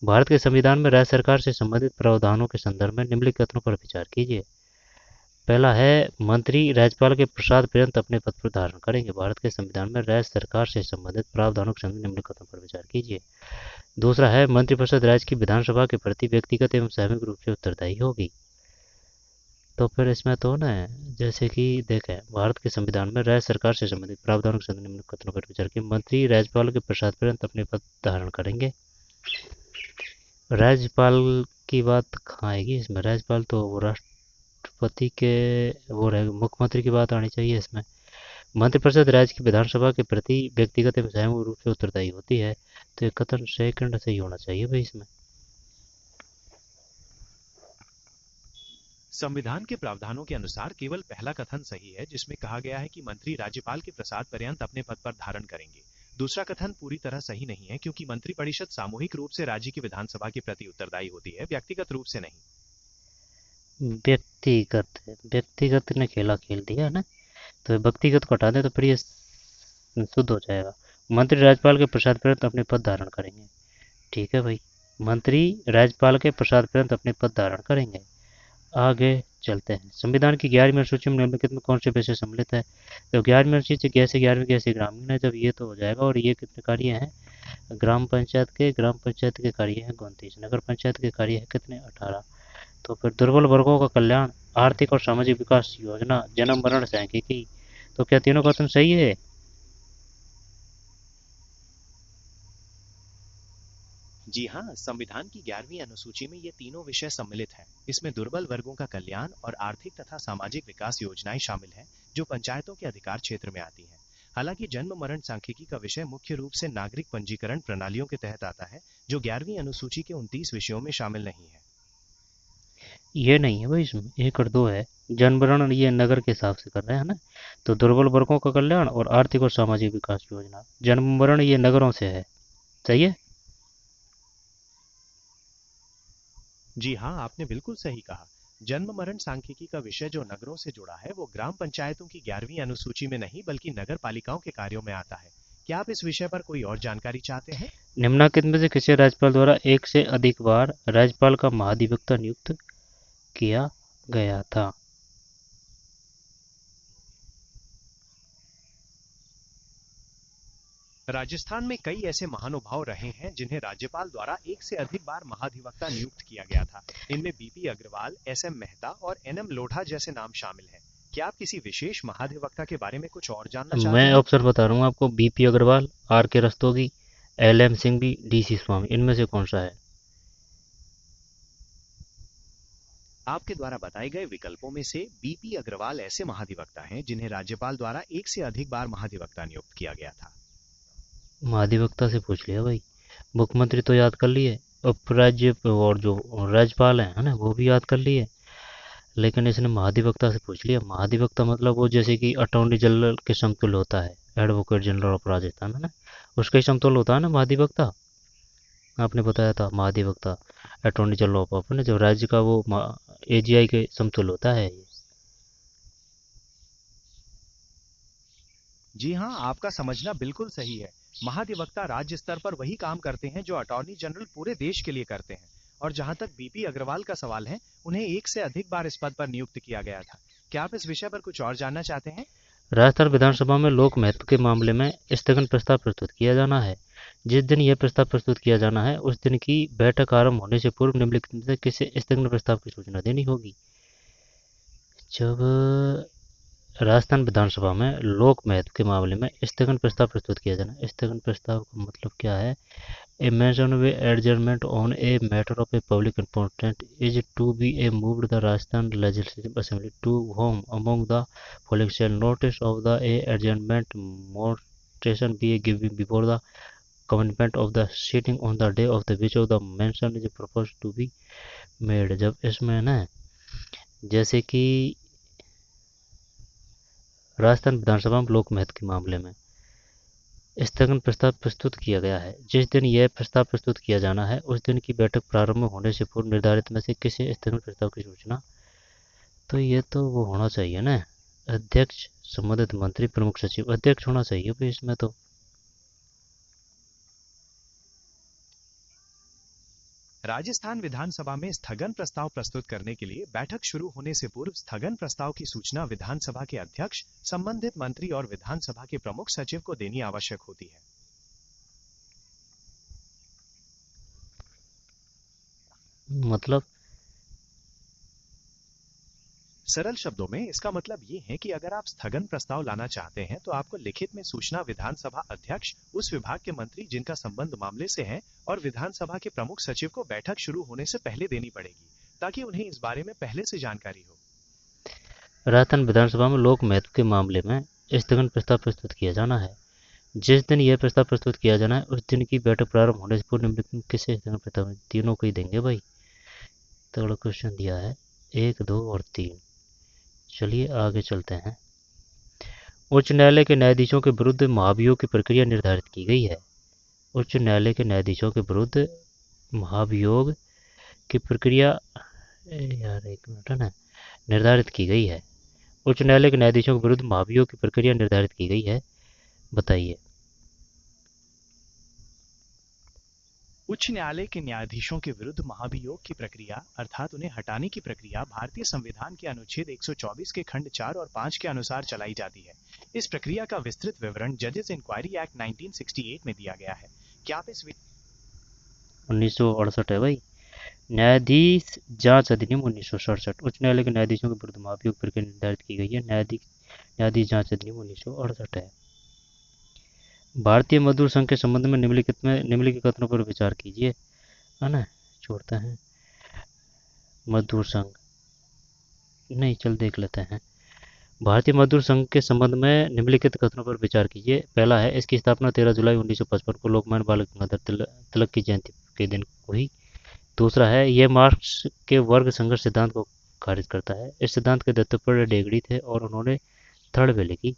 भारत के संविधान में राज्य सरकार से संबंधित प्रावधानों के संदर्भ में निम्नलिखित कथनों पर विचार कीजिए। पहला है, मंत्री राज्यपाल के प्रसाद पर्यंत अपने पद पर धारण करेंगे। भारत के संविधान में राज्य सरकार से संबंधित प्रावधानों के संदर्भ में निम्नलिखित कथनों पर विचार कीजिए। दूसरा है, मंत्रिपरिषद राज्य की विधानसभा के प्रति व्यक्तिगत एवं सामूहिक रूप से उत्तरदायी होगी। तो फिर इसमें तो ना, जैसे कि देखें, भारत के संविधान में राज्य सरकार से संबंधित प्रावधानों के संदर्भ में निम्नलिखित कथनों पर विचार की मंत्री राज्यपाल के प्रसाद पर्यंत अपने पद धारण करेंगे। राज्यपाल की बात कहाँ आएगी इसमें? राज्यपाल तो वो राष्ट्रपति के वो रहेगा, मुख्यमंत्री की बात आनी चाहिए इसमें। मंत्रिपरिषद राज्य की विधानसभा के प्रति व्यक्तिगत एवं सामूहिक रूप से उत्तरदायी होती है। तो ये कथन सेकंड सही होना चाहिए भाई इसमें। संविधान के प्रावधानों के अनुसार केवल पहला कथन सही है, जिसमें कहा गया है कि मंत्री राज्यपाल के प्रसाद पर्यंत अपने पद पर धारण करेंगे। दूसरा कथन पूरी तरह सही नहीं है, क्योंकि मंत्रिपरिषद सामूहिक रूप से राज्य की विधानसभा के प्रति उत्तरदायी होती है, व्यक्तिगत रूप से नहीं। व्यक्तिगत, व्यक्तिगत ने खेला खेल दिया है ना, तो व्यक्तिगत को हटा दें तो फिर ये शुद्ध हो जाएगा। मंत्री राज्यपाल के प्रसाद पर्यंत अपने पद धारण करेंगे। ठीक है भाई, मंत्री राज्यपाल के प्रसाद पर्यंत अपने पद धारण करेंगे। आगे चलते हैं। संविधान की 11वीं अनुसूची में निम्नलिखित में कौन से विषय सम्मिलित है? तो 11वीं अनुसूची कैसे 11वीं कैसे ग्रामीण है, जब ये तो हो जाएगा। और ये कितने कार्य हैं? ग्राम पंचायत के कार्य हैं 29, नगर पंचायत के कार्य हैं कितने? 18। तो फिर दुर्बल वर्गों का कल्याण, आर्थिक और सामाजिक विकास योजना, जन्म मरण सांख्यिकी। तो क्या तीनों कथन सही है? जी हाँ, संविधान की 11वीं अनुसूची में ये तीनों विषय सम्मिलित हैं। इसमें दुर्बल वर्गों का कल्याण और आर्थिक तथा सामाजिक विकास योजनाएं शामिल हैं, जो पंचायतों के अधिकार क्षेत्र में आती हैं। हालांकि जन्म मरण सांख्यिकी का विषय मुख्य रूप से नागरिक पंजीकरण प्रणालियों के तहत आता है, जो 11वीं अनुसूची के 29 विषयों में शामिल नहीं है। ये नहीं है भाई, इसमें एक और दो है। जनगणना ये नगर के हिसाब से कर रहे हैं ना, तो दुर्बल वर्गों का कल्याण और आर्थिक और सामाजिक विकास योजना, जनगणना ये नगरों से है। सही है। जी हाँ, आपने बिल्कुल सही कहा। जन्म मरण सांख्यिकी का विषय जो नगरों से जुड़ा है वो ग्राम पंचायतों की 11वीं अनुसूची में नहीं बल्कि नगर पालिकाओं के कार्यों में आता है। क्या आप इस विषय पर कोई और जानकारी चाहते हैं? निम्नलिखित में से किसी राज्यपाल द्वारा एक से अधिक बार राज्यपाल का महाधिवक्ता नियुक्त किया गया था? राजस्थान में कई ऐसे महानुभाव रहे हैं जिन्हें राज्यपाल द्वारा एक से अधिक बार महाधिवक्ता नियुक्त किया गया था। इनमें बीपी अग्रवाल, एसएम मेहता और एनएम लोढ़ा जैसे नाम शामिल हैं। क्या आप किसी विशेष महाधिवक्ता के बारे में कुछ और जानना चाहते मैं हैं? ऑप्शन बता रहा हूँ आपको, BP Agarwal, R K Rastogi, L M Singhvi, DC Swami, इनमें से कौन सा है? आपके द्वारा बताए गए विकल्पों में से बीपी अग्रवाल ऐसे महाधिवक्ता हैं जिन्हें राज्यपाल द्वारा एक से अधिक बार महाधिवक्ता नियुक्त किया गया था। महाधिवक्ता से पूछ लिया भाई। मुख्यमंत्री तो याद कर लिए, उपराज्य और जो राज्यपाल हैं है ना, वो भी याद कर लिए, लेकिन इसने महाधिवक्ता से पूछ लिया। महाधिवक्ता मतलब वो जैसे कि अटॉर्नी जनरल के समतुल्य होता है, एडवोकेट जनरल ऑफ राजस्थान, है ना, उसका ही समतुल्य होता है ना महाधिवक्ता। आपने बताया था महाधिवक्ता अटॉर्नी जनरल ऑफ अपने जो राज्य का वो एजीआई के समतुल्य होता है ये। जी हाँ, आपका समझना बिल्कुल सही है। महाधिवक्ता राज्य स्तर पर वही काम करते हैं जो अटॉर्नी जनरल पूरे देश के लिए करते हैं। और जहां तक बीपी अग्रवाल का सवाल है, उन्हें एक से अधिक बार इस पद पर नियुक्त किया गया था। क्या आप इस विषय पर कुछ और जानना चाहते हैं? राजस्थान विधानसभा में लोक महत्व के मामले में स्थगन प्रस्ताव प्रस्तुत किया जाना है। जिस दिन यह प्रस्ताव प्रस्तुत किया जाना है उस दिन की बैठक आरंभ होने से पूर्व निम्नलिखित में से किसे स्थगन प्रस्ताव की सूचना देनी होगी? जब राजस्थान विधानसभा में लोक महत्व के मामले में स्थगन प्रस्ताव प्रस्तुत किया जाना, स्थगन प्रस्ताव का मतलब क्या है? A mention of adjournment on a matter of a public importance is to be moved the Rajasthan Legislative Assembly to whom among the following shall notice of the a adjournment motion be given before the commencement of the sitting on the day of the which of the mention is proposed to be made। जब इसमें ना जैसे कि राजस्थान विधानसभा में लोक महत्व के मामले में स्थगन प्रस्ताव प्रस्तुत किया गया है, जिस दिन यह प्रस्ताव प्रस्तुत किया जाना है उस दिन की बैठक प्रारंभ होने से पूर्व निर्धारित में से किसी स्थगन प्रस्ताव की सूचना। तो ये तो वो होना चाहिए ना, अध्यक्ष, संबंधित मंत्री, प्रमुख सचिव, अध्यक्ष होना चाहिए भाई इसमें तो। राजस्थान विधानसभा में स्थगन प्रस्ताव प्रस्तुत करने के लिए बैठक शुरू होने से पूर्व स्थगन प्रस्ताव की सूचना विधानसभा के अध्यक्ष, संबंधित मंत्री और विधानसभा के प्रमुख सचिव को देनी आवश्यक होती है। मतलब सरल शब्दों में इसका मतलब ये है कि अगर आप स्थगन प्रस्ताव लाना चाहते हैं तो आपको लिखित में सूचना विधानसभा अध्यक्ष, उस विभाग के मंत्री जिनका संबंध मामले से है और विधानसभा के प्रमुख सचिव को बैठक शुरू होने से पहले देनी पड़ेगी, ताकि उन्हें इस बारे में पहले से जानकारी हो। राजस्थान विधानसभा में लोक महत्व के मामले में स्थगन प्रस्ताव प्रस्तुत किया जाना है, जिस दिन यह प्रस्ताव प्रस्तुत किया जाना है उस दिन की बैठक प्रारंभ होने से पूर्व निम्नलिखित में किसे स्थगन प्रस्ताव, तीनों को ही देंगे भाई। तगड़ा क्वेश्चन दिया है, 1, 2 और 3। चलिए आगे चलते हैं। उच्च न्यायालय के न्यायाधीशों के विरुद्ध महाभियोग की प्रक्रिया निर्धारित की गई है। उच्च न्यायालय के न्यायाधीशों के विरुद्ध महाभियोग की प्रक्रिया, यार एक मिनट है ना, निर्धारित की गई है। उच्च न्यायालय के न्यायाधीशों के विरुद्ध महाभियोग की प्रक्रिया निर्धारित की गई है, बताइए। उच्च न्यायालय के न्यायाधीशों के विरुद्ध महाभियोग की प्रक्रिया अर्थात उन्हें हटाने की प्रक्रिया भारतीय संविधान के अनुच्छेद 124 के खंड 4 और 5 के अनुसार चलाई जाती है। इस प्रक्रिया का विस्तृत विवरण जजेस इंक्वायरी एक्ट 1968 में दिया गया है। क्या आप इस 1968 है भाई। न्यायाधीश जांच अधिनियम 1967 उच्च न्यायालय के न्यायाधीशों के विरुद्ध महाभियोग प्रक्रिया निर्धारित की गई है। न्यायाधीश जांच अधिनियम 1968 है। भारतीय मजदूर संघ के संबंध में निम्नलिखित कथनों पर विचार कीजिए, है ना, छोड़ते हैं। मजदूर संघ नहीं, चल देख लेते हैं। भारतीय मजदूर संघ के संबंध में निम्नलिखित कथनों पर विचार कीजिए। पहला है, इसकी स्थापना 13 जुलाई 1955 को लोकमान्य बाल गंगाधर तिलक की जयंती के दिन हुई। दूसरा है, यह मार्क्स के वर्ग संघर्ष सिद्धांत को खारिज करता है। इस सिद्धांत के दत्तोपड़ डेगड़ी थे और उन्होंने थर्ड वे लिखी।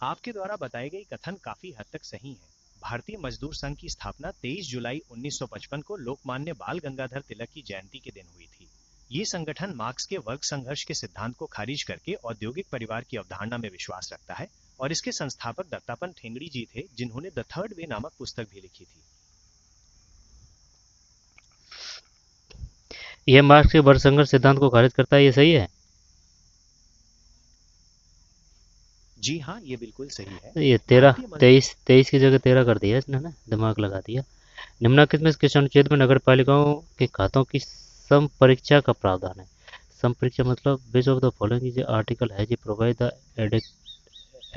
आपके द्वारा बताई गई कथन काफी हद तक सही है। भारतीय मजदूर संघ की स्थापना 23 जुलाई 1955 को लोकमान्य बाल गंगाधर तिलक की जयंती के दिन हुई थी। ये संगठन मार्क्स के वर्ग संघर्ष के सिद्धांत को खारिज करके औद्योगिक परिवार की अवधारणा में विश्वास रखता है और इसके संस्थापक दत्तापन ठेंगड़ी जी थे, जिन्होंने द थर्ड वे नामक पुस्तक भी लिखी थी। यह मार्क्स के वर्ग संघर्ष सिद्धांत को खारिज करता है, ये सही है? जी हाँ, ये बिल्कुल सही है। ये 23 की जगह 13 कर दिया इसने ना, दिमाग लगा दिया। निम्नलिखित में किस अनुच्छेद में नगर पालिकाओं के खातों की संपरीक्षा का प्रावधान है? संपरीक्षा मतलब base of the following is article है जी provide the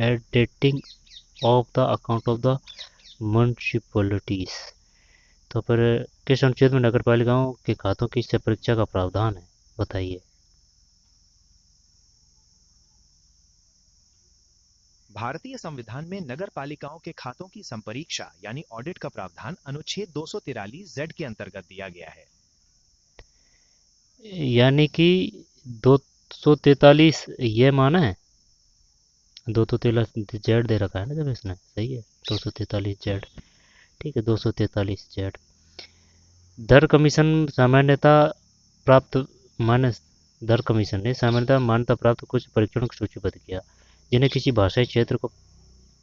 auditing of the account of the municipalities. तो फिर किस अनुच्छेद में नगर पालिकाओं के खातों की संपरीक्षा का प्रावधान है, बताइए। भारतीय संविधान में नगर पालिकाओं के खातों की संपरीक्षा यानी ऑडिट का प्रावधान अनुच्छेद 243 जेड के अंतर्गत दिया गया है। यानी कि 243 ये माना है, 243 जेड दे रखा है ना जब इसने, सही है 243 जेड, ठीक है 243 जेड। दर कमीशन सामान्यता प्राप्त मान्य दर कमीशन ने सामान्यतः मान्यता प्राप्त कुछ परीक्षणों को सूचीबद्ध किया जिन्हें किसी भाषाई क्षेत्र को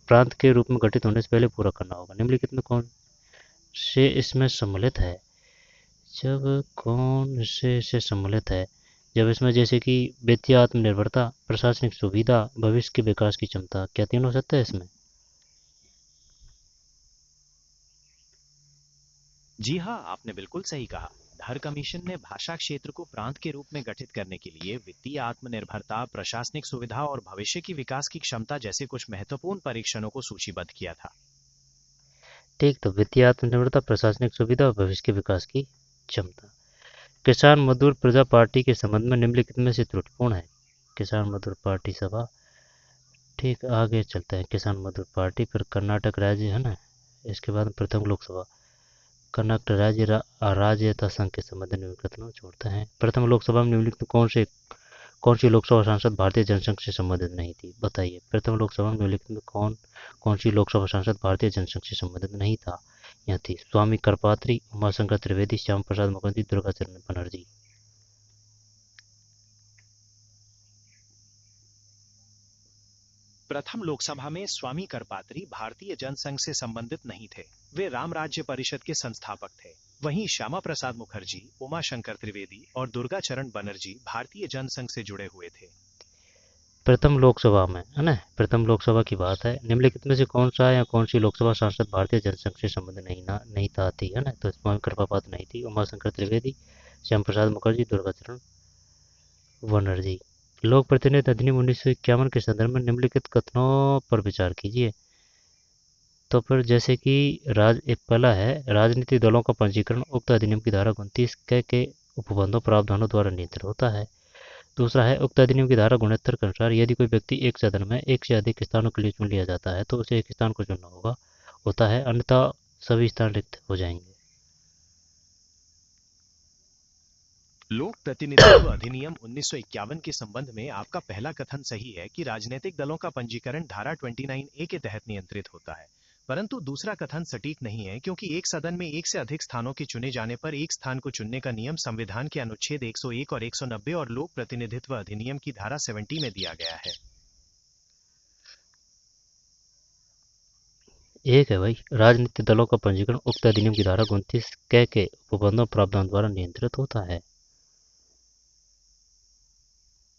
प्रांत के रूप में गठित होने से पहले पूरा करना होगा। निम्नलिखित में कौन से इसमें सम्मिलित है? जब कौन से सम्मिलित है? जब इसमें जैसे कि वित्तीय आत्मनिर्भरता, प्रशासनिक सुविधा, भविष्य के विकास की क्षमता, क्या तीनों सत्य है इसमें? जी हाँ, आपने बिल्कुल सही कहा। धर कमीशन ने भाषा क्षेत्र को प्रांत के रूप में गठित करने के लिए वित्तीय आत्मनिर्भरता, प्रशासनिक सुविधा और भविष्य की विकास की क्षमता जैसे कुछ महत्वपूर्ण परीक्षणों को सूचीबद्ध किया था। ठीक, तो वित्तीय आत्मनिर्भरता, प्रशासनिक सुविधा और भविष्य के विकास की क्षमता। किसान मजदूर प्रजा पार्टी के संबंध में निम्नलिखित में से त्रुटिपूर्ण है? किसान मजदूर पार्टी सभा, ठीक, आगे चलते हैं। किसान मजदूर पार्टी, फिर कर्नाटक राज्य है ना, इसके बाद प्रथम लोकसभा, कर्नाटक राज्य तथा संघ के संबंध में निम्नलिखित जोड़ते हैं। प्रथम लोकसभा में निम्नलिखित कौन सी लोकसभा सांसद भारतीय जनसंघ से संबंधित नहीं थी, बताइए। प्रथम लोकसभा में निम्नलिखित में कौन सी लोकसभा सांसद भारतीय जनसंघ से संबंधित नहीं था? यह थी स्वामी करपात्री, उमाशंकर त्रिवेदी, श्याम प्रसाद मुखर्जी, दुर्गाचरण बनर्जी। प्रथम लोकसभा में स्वामी करपात्री भारतीय जनसंघ से संबंधित नहीं थे, वे राम राज्य परिषद के संस्थापक थे। वहीं श्यामा प्रसाद मुखर्जी, उमाशंकर त्रिवेदी और दुर्गाचरण बनर्जी भारतीय जनसंघ से जुड़े हुए थे। प्रथम लोकसभा में है ना, प्रथम लोकसभा की बात है। निम्नलिखित में से कौन सा या कौन सी लोकसभा सांसद भारतीय जनसंघ से संबंध नहीं था थी, है ना? तो स्वामी कृपापात्र नहीं थी, उमाशंकर त्रिवेदी, श्याम प्रसाद मुखर्जी, दुर्गाचरण बनर्जी। लोक प्रतिनिधि अधिनियम 1951 के संदर्भ में निम्नलिखित कथनों पर विचार कीजिए। तो फिर जैसे कि एक पहला है, राजनीतिक दलों का पंजीकरण उक्त अधिनियम की धारा 29 के उपबंधों प्रावधानों द्वारा नियंत्रित होता है। दूसरा है, उक्त अधिनियम की धारा 69 के अनुसार यदि कोई व्यक्ति एक सदन में एक से अधिक स्थानों के लिए चुन लिया जाता है तो उसे एक स्थान को चुनना होता है, अन्यथा सभी स्थान रिक्त हो जाएंगे। लोक प्रतिनिधित्व अधिनियम 1951 के संबंध में आपका पहला कथन सही है कि राजनीतिक दलों का पंजीकरण धारा 29A के तहत नियंत्रित होता है, परंतु दूसरा कथन सटीक नहीं है क्योंकि एक सदन में एक से अधिक स्थानों के चुने जाने पर एक स्थान को चुनने का नियम संविधान के अनुच्छेद 101 और 190 और लोक प्रतिनिधित्व अधिनियम की धारा 70 में दिया गया है। एक है भाई, राजनीतिक दलों का पंजीकरण उक्त अधिनियम की धारा 29 के उपबंधों प्रावधान द्वारा नियंत्रित होता है।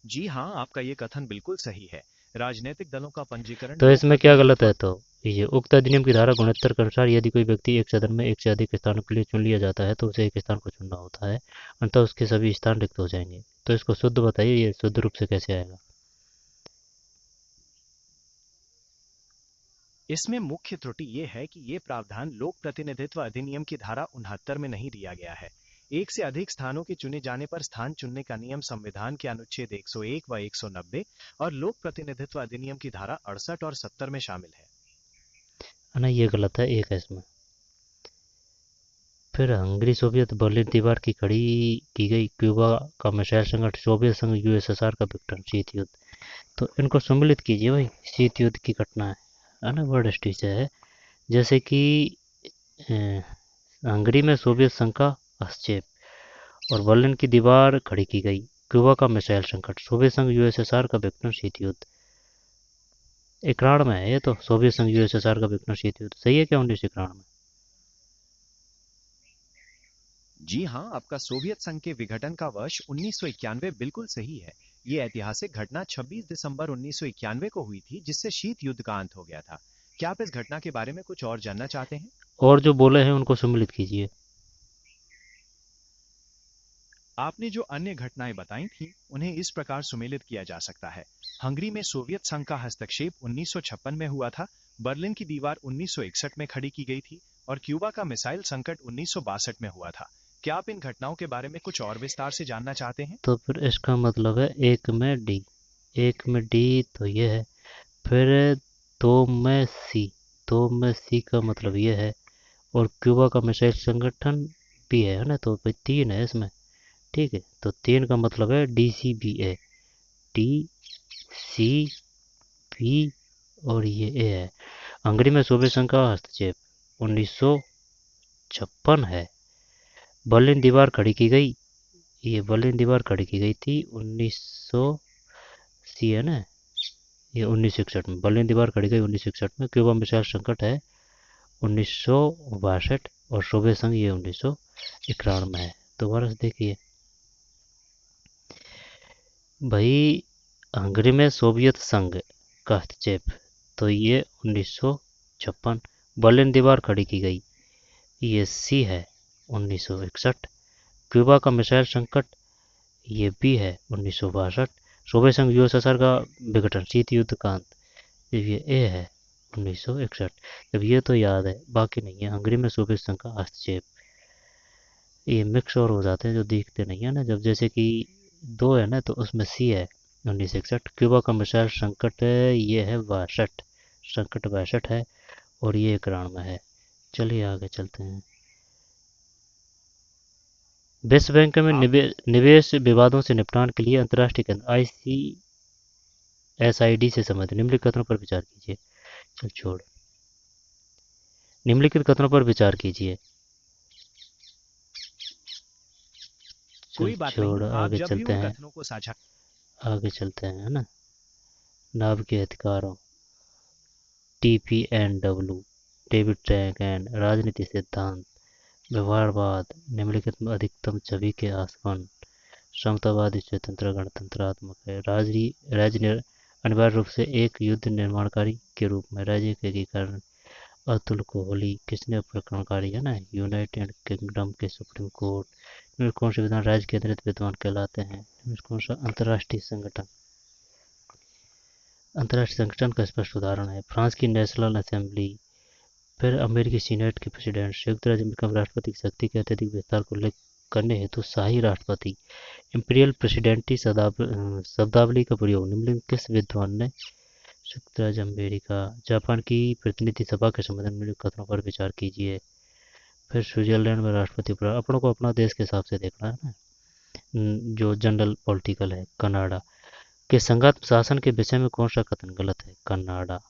जी हाँ, आपका ये कथन बिल्कुल सही है। राजनीतिक दलों का पंजीकरण तो इसमें क्या गलत है? तो ये उक्त अधिनियम की धारा 69 के अनुसार यदि कोई व्यक्ति एक सदन में एक से अधिक स्थानों के लिए चुन लिया जाता है तो उसे एक स्थान को चुनना होता है, अन्यथा उसके सभी स्थान रिक्त हो जाएंगे। तो इसको शुद्ध बताइए, ये शुद्ध रूप से कैसे आएगा? इसमें मुख्य त्रुटि ये है कि ये प्रावधान लोक प्रतिनिधित्व अधिनियम की धारा 69 में नहीं दिया गया है। एक से अधिक स्थानों के चुने जाने पर स्थान चुनने का नियम संविधान के अनुच्छेद 101 व 190 और लोक प्रतिनिधित्व अधिनियम की धारा 68 और 70 में शामिल है ना, ये गलत है, एक है इसमें। फिर हंगरी सोवियत बर्लिन दीवार की खड़ी की गई, क्यूबा का मिसाइल संकट, सोवियत संघ यूएसएसआर का विघटन, शीत युद्ध। तो इनको सम्मिलित कीजिए भाई, शीत युद्ध की घटना है ना, वर्ड हिस्ट्री से है। जैसे कि अ, हंगरी में सोवियत संघ का हस्तक्षेप और बर्लिन की दीवार खड़ी की गई। क्यूबा का मिसाइल संकट, सोवियत संघ यूएसएसआर का विघटन, शीत युद्ध। इकरार में है ये तो, सोवियत संघ यूएसएसआर का विघटन, शीत युद्ध। सही है क्या 1991 में? जी हाँ, आपका सोवियत संघ के विघटन का वर्ष 1991 बिल्कुल सही है। ये ऐतिहासिक घटना 26 दिसंबर 1991 को हुई थी, जिससे शीत युद्ध का अंत हो गया था। क्या आप इस घटना के बारे में कुछ और जानना चाहते हैं? और जो बोले हैं उनको सम्मिलित कीजिए। आपने जो अन्य घटनाएं बताई थीं, उन्हें इस प्रकार सुमेलित किया जा सकता है। हंगरी में सोवियत संघ का हस्तक्षेप 1956 में हुआ था, बर्लिन की दीवार 1961 में खड़ी की गई थी और क्यूबा का मिसाइल संकट 1962 में हुआ था। क्या आप इन घटनाओं के बारे में कुछ और विस्तार से जानना चाहते हैं? तो फिर इसका मतलब है एक में डी, एक में डी तो ये है, फिर दो में सी, दो में सी का मतलब ये है, और क्यूबा का मिसाइल संगठन भी है ना, तो भाई तीन है इसमें। ठीक है, तो तीन का मतलब है डी सी बी ए, डी सी बी, और ये ए है। हंगरी में सोवियत संघ का हस्तक्षेप 1956 है। बर्लिन दीवार खड़ी की गई, ये बर्लिन दीवार खड़ी की गई थी 1900, सी है ना, ये 1961 में बर्लिन दीवार खड़ी गई 1961 में। क्यूबा मिसाइल संकट है 1962, और सोवियत संघ ये 1991 में है। दोबारा से देखिए भाई, हंगरी में सोवियत संघ का हस्तक्षेप तो ये 1956, बर्लिन दीवार खड़ी की गई ये सी है 1961, क्यूबा का मिसाइल संकट ये बी है 1962, सोवियत संघ यूएसएसआर का विघटन, शीत युद्ध का अंत, ये ए है 1961। जब ये तो याद है, बाकी नहीं है। हंगरी में सोवियत संघ का हस्तक्षेप, ये मिक्स और हो जाते हैं जो दिखते नहीं है ना, जब जैसे कि दो है ना तो उसमें सी है 1961, क्यूबा का मिसाइल संकट है ये है 62, संकट 62 है, और ये 91 में है। चलिए आगे चलते हैं। विश्व बैंक में आप निवेश विवादों से निपटान के लिए अंतर्राष्ट्रीय केंद्र ICSID से संबंधित निम्नलिखित कथनों पर विचार कीजिए। चल छोड़, निम्नलिखित कथनों पर विचार कीजिए। चल कोई बात नहीं, छोड़, आप आगे जब भी चलते उन हैं। कथनों को साझा आगे चलते हैं, है ना। नाभ के अधिकारों, TPNW, डेविड टैंक एंड राजनीति सिद्धांत, व्यवहारवाद, निम्नलिखित में अधिकतम छवि के आसवन, समतावादी स्वतंत्र गणतंत्रात्मक है। राज्य अनिवार्य रूप से एक युद्ध निर्माणकारी के रूप में, राज्य के एकीकरण, अतुल कोहली, किसने प्रकरणकारी है ना, यूनाइटेड किंगडम के सुप्रीम कोर्ट, इनमें कौन से विधान राज्य केंद्रित विद्वान कहलाते हैं, इनमें कौन सा अंतर्राष्ट्रीय संगठन, अंतर्राष्ट्रीय संगठन का स्पष्ट उदाहरण है फ्रांस की नेशनल असेंबली, फिर अमेरिकी सीनेट के प्रेसिडेंट, संयुक्त राज्य अमेरिका में राष्ट्रपति की शक्ति के अत्यधिक विस्तार को उल्लेख करने हेतु शाही राष्ट्रपति, इंपीरियल प्रेसिडेंटी शब्दावली का प्रयोग निम्नलिखित किस विद्वान ने, संयुक्त राज्य अमेरिका, जापान की प्रतिनिधि सभा के संबंध में निम्नलिखित कथनों पर विचार कीजिए। फिर स्विट्जरलैंड में राष्ट्रपति अपनों को अपना देश के हिसाब से देखना है ना, जो जनरल पॉलिटिकल है। कनाडा के संघात्मक शासन के विषय में कौन सा कथन गलत है, कनाडा,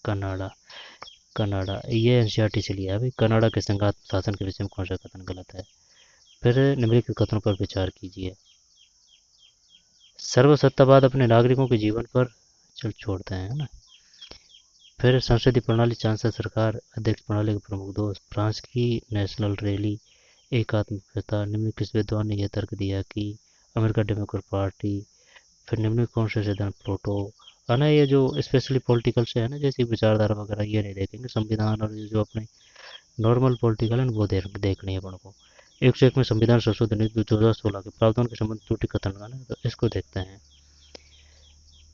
कनाडा, कनाडा, ये एनसीईआरटी से लिया है भाई। कनाडा के संघात्मक शासन के विषय में कौन सा कथन गलत है। फिर निम्नलिखित कथनों पर विचार कीजिए। सर्वसत्तावाद अपने नागरिकों के जीवन पर, चल छोड़ते हैं, है ना। फिर संसदीय प्रणाली, चांसलर सरकार, अध्यक्ष प्रणाली के प्रमुख दोष, फ्रांस की नेशनल रैली, एकात्मकता, निम्नलिखित विद्वान ने यह तर्क दिया कि अमेरिका डेमोक्रेट पार्टी, फिर निम्नलिखित कौन से सिद्धांत, प्लेटो, है ना। ये जो स्पेशली पॉलिटिकल से है ना, जैसे विचारधारा वगैरह ये नहीं देखेंगे, संविधान और ये जो अपने नॉर्मल पॉलिटिकल है वो देखनी है अपन को। 101 में संविधान संशोधन 2016 के प्रावधान के संबंध त्रुटि कथन का ना, तो इसको देखते हैं।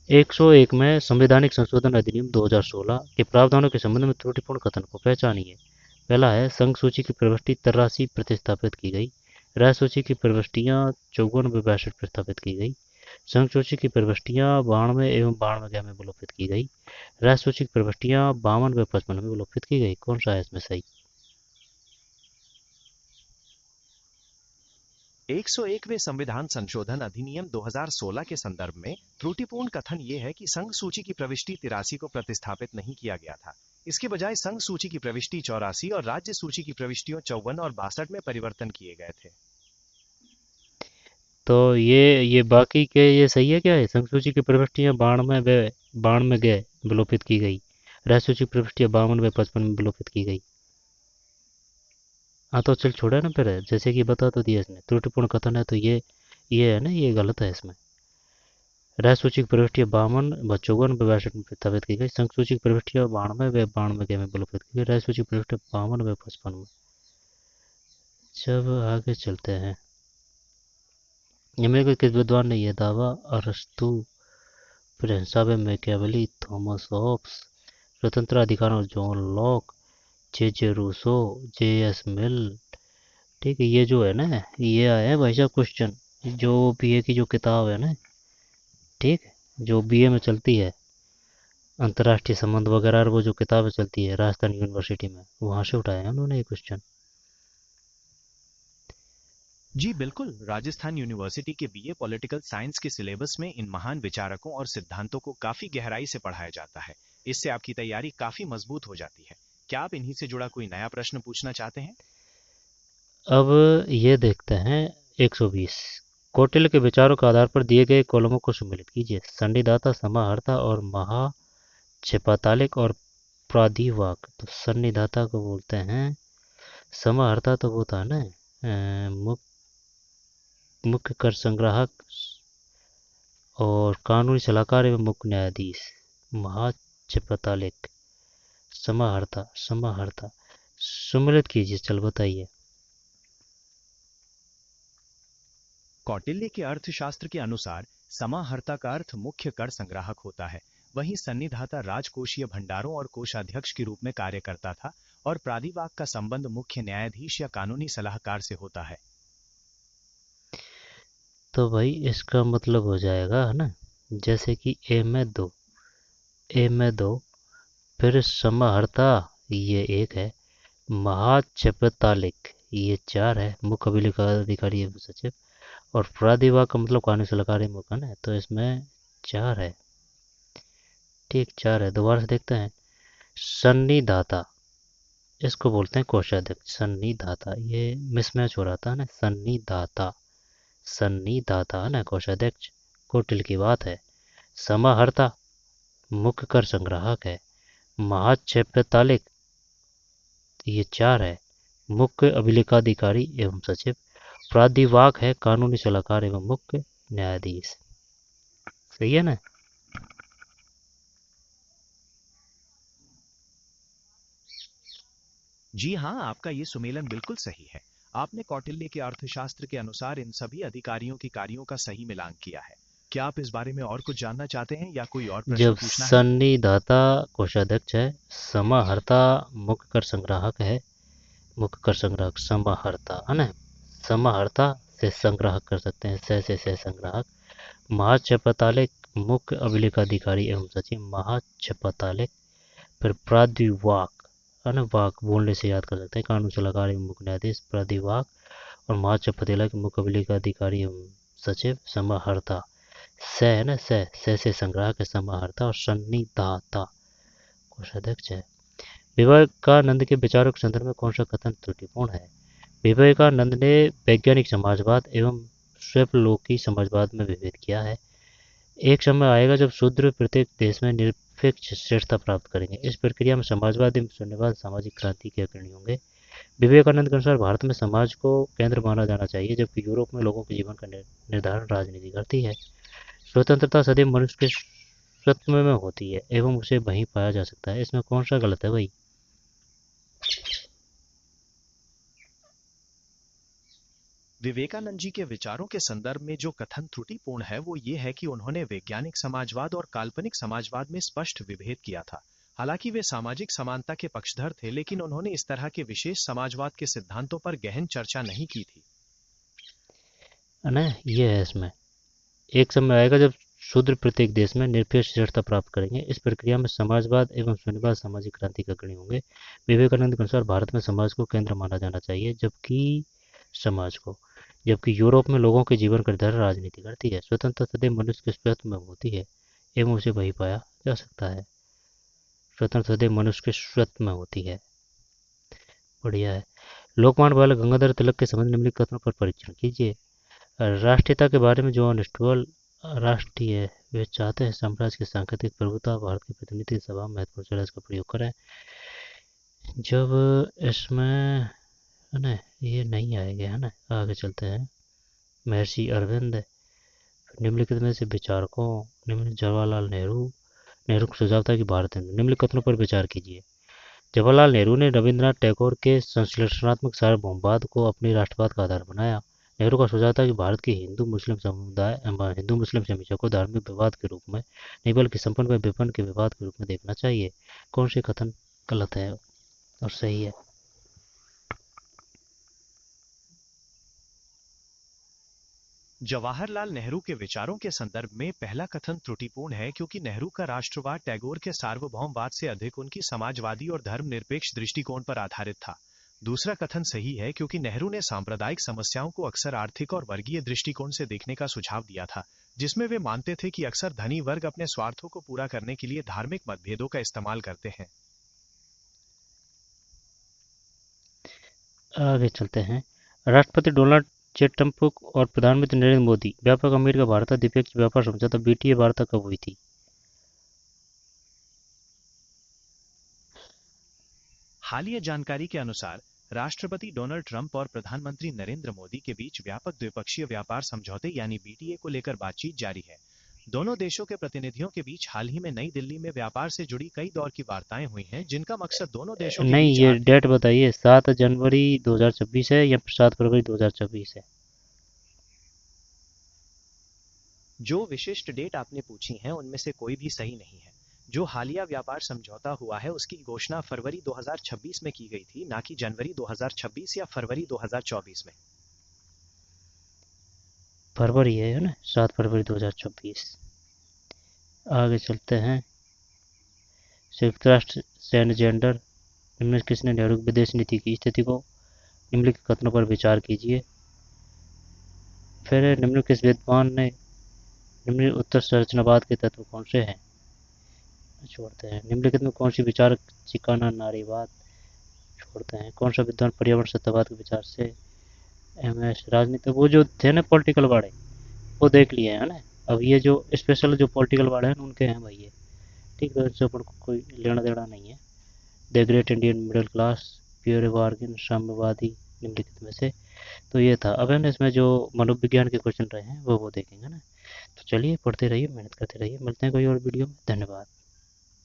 101 में संवैधानिक संशोधन अधिनियम 2016 के प्रावधानों के संबंध में त्रुटिपूर्ण कथन को पहचानिए। पहला है, संघ सूची की प्रविष्टि 83 प्रतिस्थापित की गई, राज्य सूची की प्रविष्टियां 54 व 62 प्रतिस्थापित की गई, संघ सूची की प्रविष्टियां 92 एवं 92 में विलोपित की गई, राज्य सूची की प्रविष्टियां 52 व 55 में विलोपित की गई। कौन सा है इसमें सही? 101वें संविधान संशोधन अधिनियम 2016 के संदर्भ में त्रुटिपूर्ण कथन ये है कि संघ सूची की प्रविष्टि 83 को प्रतिस्थापित नहीं किया गया था। इसके बजाय संघ सूची की प्रविष्टि 84 और राज्य सूची की प्रविष्टियों 54 और 62 में परिवर्तन किए गए थे। तो ये बाकी के ये सही है क्या है? संघ सूची की प्रविष्टियां 92 में गए विलोपित की गई। राज्य सूची की प्रविष्टियां 52 55 में विलोपित की गई। हाँ तो चल छोड़ा ना फिर, जैसे कि बता तो दिया इसने त्रुटिपूर्ण कथन है, तो ये है ना, ये गलत है इसमें। राज्य सूची की प्रविष्टियां 52 54 62 में प्रस्तावित की गई। संघ सूची की प्रविष्टियां 92 में विलोपित की गई। राज्य सूची की प्रविष्टियां 52 55 में। जब आगे चलते हैं, इनमें कोई किस विद्वान ने यह दावा अरस्तु, प्रिंसाबे मैकियावेली, थॉमस हॉब्स, स्वतंत्र अधिकारों जॉन लॉक, जे जे रूसो, जे एस मिल, ठीक है, ये जो है ना, ये आया है भाई साहब क्वेश्चन, जो बीए की जो किताब है ना, ठीक है, जो बीए में चलती है, अंतर्राष्ट्रीय संबंध वगैरह, वो जो किताबें चलती है राजस्थान यूनिवर्सिटी में, वहाँ से उठाया है उन्होंने ये क्वेश्चन। जी बिल्कुल, राजस्थान यूनिवर्सिटी के बीए पॉलिटिकल साइंस के सिलेबस में इन महान विचारकों और सिद्धांतों को काफी गहराई से पढ़ाया जाता है। इससे आपकी तैयारी काफी मजबूत हो जाती है। क्या आप इन्हीं से जुड़ा कोई नया प्रश्न पूछना चाहते हैं? अब ये देखते हैं 120। कौटिल्य के विचारों के आधार पर दिए गए कॉलमों को सम्मिलित कीजिए। संनिधाता, समाहर्ता और महाक्षेपतालिक और प्रादिवाक। तो संनिधाता को बोलते हैं, समाहर्ता तो वो था ना, मुख्य कर संग्राहक और कानूनी सलाहकार एवं मुख्य न्यायाधीश। महाक्षेपतालिक, समाहर्ता समाहर्ता सम्मिलित कीजिए, चल बताइए। कौटिल्य के अर्थशास्त्र के अनुसार समाहर्ता का अर्थ मुख्य कर संग्राहक होता है। वहीं सन्निधाता राजकोषीय भंडारों और कोषाध्यक्ष के रूप में कार्य करता था और प्रादिवाक का संबंध मुख्य न्यायाधीश या कानूनी सलाहकार से होता है। तो भाई इसका मतलब हो जाएगा, है ना, जैसे कि ए में दो, फिर समाहर्ता ये एक है, महाक्षेपतालिक ये चार है, मुख्य अभिलेखाधिकारी एवं सचिव, और प्रादिवाक का मतलब कानूनी सलाहकार मुख्य है, तो इसमें चार है। ठीक, चार है। दोबारा से देखते हैं। सन्निधाता, इसको बोलते हैं कोषाध्यक्ष। सन्निधाता, ये मिसमैच हो रहा था ना, सन्निधाता सन्निधाता है ना कोषाध्यक्ष, कौटिल्य की बात है। समाहर्ता मुख्य कर संग्राहक है। महाक्षेपतालिक ये चार है, मुख्य अभिलेखाधिकारी एवं सचिव। प्रादिवाक है कानूनी सलाहकार एवं मुख्य न्यायाधीश। सही है ना? जी हाँ, आपका ये सुमेलन बिल्कुल सही है। आपने कौटिल्य के अर्थशास्त्र के अनुसार इन सभी अधिकारियों के कार्यों का सही मिलान किया है। क्या आप इस बारे में और कुछ जानना चाहते हैं या कोई और प्रश्न जब पूछना है? सन्निधाता कोषाध्यक्ष है, समाहर्ता मुख्य कर संग्राहक है, मुख्य कर संग्राहक समाहर्ता है ना, समाहर्ता से संग्राहक कर सकते हैं, से संग्राहक। महाक्षेपतालिक मुख्य अभिलेखाधिकारी एवं सचिव, महाक्षेपतालिक। फिर प्रादिवाक है ना, वाक बोलने से याद कर सकते हैं, कानून सलाहकार एवं मुख्य न्यायाधीश प्रादिवाक। और महाक्षेपतालिक मुख्य अभिलेखाधिकारी एवं सचिव समाहर्ता। स है ना, से संग्राहक है समाहर्ता। और सन्निधाता कोषाध्यक्ष है। विवेकानंद के विचारों के संदर्भ में कौन सा कथन त्रुटिपूर्ण है? विवेकानंद ने वैज्ञानिक समाजवाद एवं स्वैपलोकी समाजवाद में विभेद किया है। एक समय आएगा जब शूद्र प्रत्येक देश में निरपेक्ष श्रेष्ठता प्राप्त करेंगे। इस प्रक्रिया में समाजवाद एवं शून्यवाद सामाजिक क्रांति के अग्रणी होंगे। विवेकानंद के अनुसार भारत में समाज को केंद्र माना जाना चाहिए, जबकि यूरोप में लोगों के जीवन का निर्धारण राजनीति करती है। स्वतंत्रता सदैव मनुष्य के स्वत्व में होती है एवं उसे वहीं पाया जा सकता है। इसमें कौन सा गलत है भाई? विवेकानंद जी के विचारों के संदर्भ में जो कथन त्रुटिपूर्ण है वो ये है कि उन्होंने वैज्ञानिक समाजवाद और काल्पनिक समाजवाद में स्पष्ट विभेद किया था। हालांकि वे सामाजिक समानता के पक्षधर थे, लेकिन उन्होंने इस तरह के विशेष समाजवाद के सिद्धांतों पर गहन चर्चा नहीं की थी। है ना, ये है इसमें। एक समय आएगा जब शूद्र प्रत्येक देश में निरपेक्ष श्रेष्ठता प्राप्त करेंगे। इस प्रक्रिया में समाजवाद एवं शून्यवाद सामाजिक क्रांति के अग्रणी होंगे। विवेकानंद के अनुसार भारत में समाज को केंद्र माना जाना चाहिए, समाज को जबकि यूरोप में लोगों के जीवन का निर्धारण राजनीति करती है। स्वतंत्रता सदैव मनुष्य के स्वत्व में होती है एवं उसे वही पाया जा सकता है। स्वतंत्र हृदय मनुष्य के स्वत्व में होती है। बढ़िया है। लोकमान्य बाल गंगाधर तिलक के संबंध निम्नलिखित कथनों पर परीक्षण कीजिए। राष्ट्रीयता के बारे में जॉन स्टुअर्ट राष्ट्रीय वे चाहते हैं साम्राज्य की सांकेतिक प्रभुता भारत की प्रतिनिधि सभा में महत्वपूर्ण चर्चा का प्रयोग करें। जब इसमें है ना ये नहीं आएगा है ना, आगे चलते हैं। महर्षि अरविंद, निम्नलिखित में से विचारकों निम्न जवाहरलाल नेहरू नेहरू को सुझाव था कि भारत में निम्नलिखित कथनों पर विचार कीजिए। जवाहरलाल नेहरू ने रविंद्रनाथ टैगोर के संश्लेषणात्मक सार्वभौमवाद को अपने राष्ट्रवाद का आधार बनाया। नेहरू का सुझाव था कि भारत के हिंदू मुस्लिम समुदाय हिंदू मुस्लिम समीक्षा को धार्मिक विवाद के रूप में नहीं बल्कि संपन्न व विपन्न के विवाद के रूप में देखना चाहिए। कौन से कथन गलत है और सही है? जवाहरलाल नेहरू के विचारों के संदर्भ में पहला कथन त्रुटिपूर्ण है क्योंकि नेहरू का राष्ट्रवाद टैगोर के सार्वभौमवाद से अधिक उनकी समाजवादी और धर्मनिरपेक्ष दृष्टिकोण पर आधारित था। दूसरा कथन सही है क्योंकि नेहरू ने सांप्रदायिक समस्याओं को अक्सर आर्थिक और वर्गीय दृष्टिकोण से देखने का सुझाव दिया था, जिसमें वे मानते थे कि अक्सर धनी वर्ग अपने स्वार्थों को पूरा करने के लिए धार्मिक मतभेदों का इस्तेमाल करते हैं। आगे चलते हैं। राष्ट्रपति डोनाल्ड जे ट्रंप और प्रधानमंत्री नरेंद्र मोदी व्यापक अमेरिका भारत द्विपक्षीय व्यापार समझौता बीटीए वार्ता कब हुई थी? हालिया जानकारी के अनुसार राष्ट्रपति डोनाल्ड ट्रंप और प्रधानमंत्री नरेंद्र मोदी के बीच व्यापक द्विपक्षीय व्यापार समझौते यानी बीटीए को लेकर बातचीत जारी है। दोनों देशों के प्रतिनिधियों के बीच हाल ही में नई दिल्ली में व्यापार से जुड़ी कई दौर की वार्ताएं हुई हैं, जिनका मकसद दोनों देशों के नहीं, बीच ये डेट बताइए, 7 जनवरी 2026 है या 7 फरवरी 2026 है? जो विशिष्ट डेट आपने पूछी हैं उनमें से कोई भी सही नहीं है। जो हालिया व्यापार समझौता हुआ है उसकी घोषणा फरवरी 2026 में की गई थी, ना कि जनवरी 2026 या फरवरी 2024 में। फरवरी है ना, 7 फरवरी 2024। आगे चलते हैं। संयुक्त राष्ट्र सैन्य जेंडर निम्न किसने नेहरू की विदेश नीति की स्थिति को निम्नलिखित कथनों पर विचार कीजिए। फिर निम्न किस विद्वान ने निम्न उत्तर संरचनावाद के तत्व कौन से हैं? छोड़ते हैं। निम्नलिखित में कौन सी विचार चिकाना नारीवाद? छोड़ते हैं। कौन सा विद्वान पर्यावरण सत्यवाद के विचार से एमएस राजनीति वो जो थे ना पॉलिटिकल वाले वो देख लिए है ना। अब ये जो स्पेशल जो पॉलिटिकल वाले हैं उनके हैं भाई ये, ठीक है, इससे अपन को कोई लेना देना नहीं है। The great Indian middle class, pure bargain, साम्यवादी निम्नलिखित में से तो ये था। अब है ना इसमें जो मनोविज्ञान के क्वेश्चन रहे हैं वो देखेंगे ना। तो चलिए पढ़ते रहिए, मेहनत करते रहिए, मिलते हैं कोई और वीडियो में। धन्यवाद।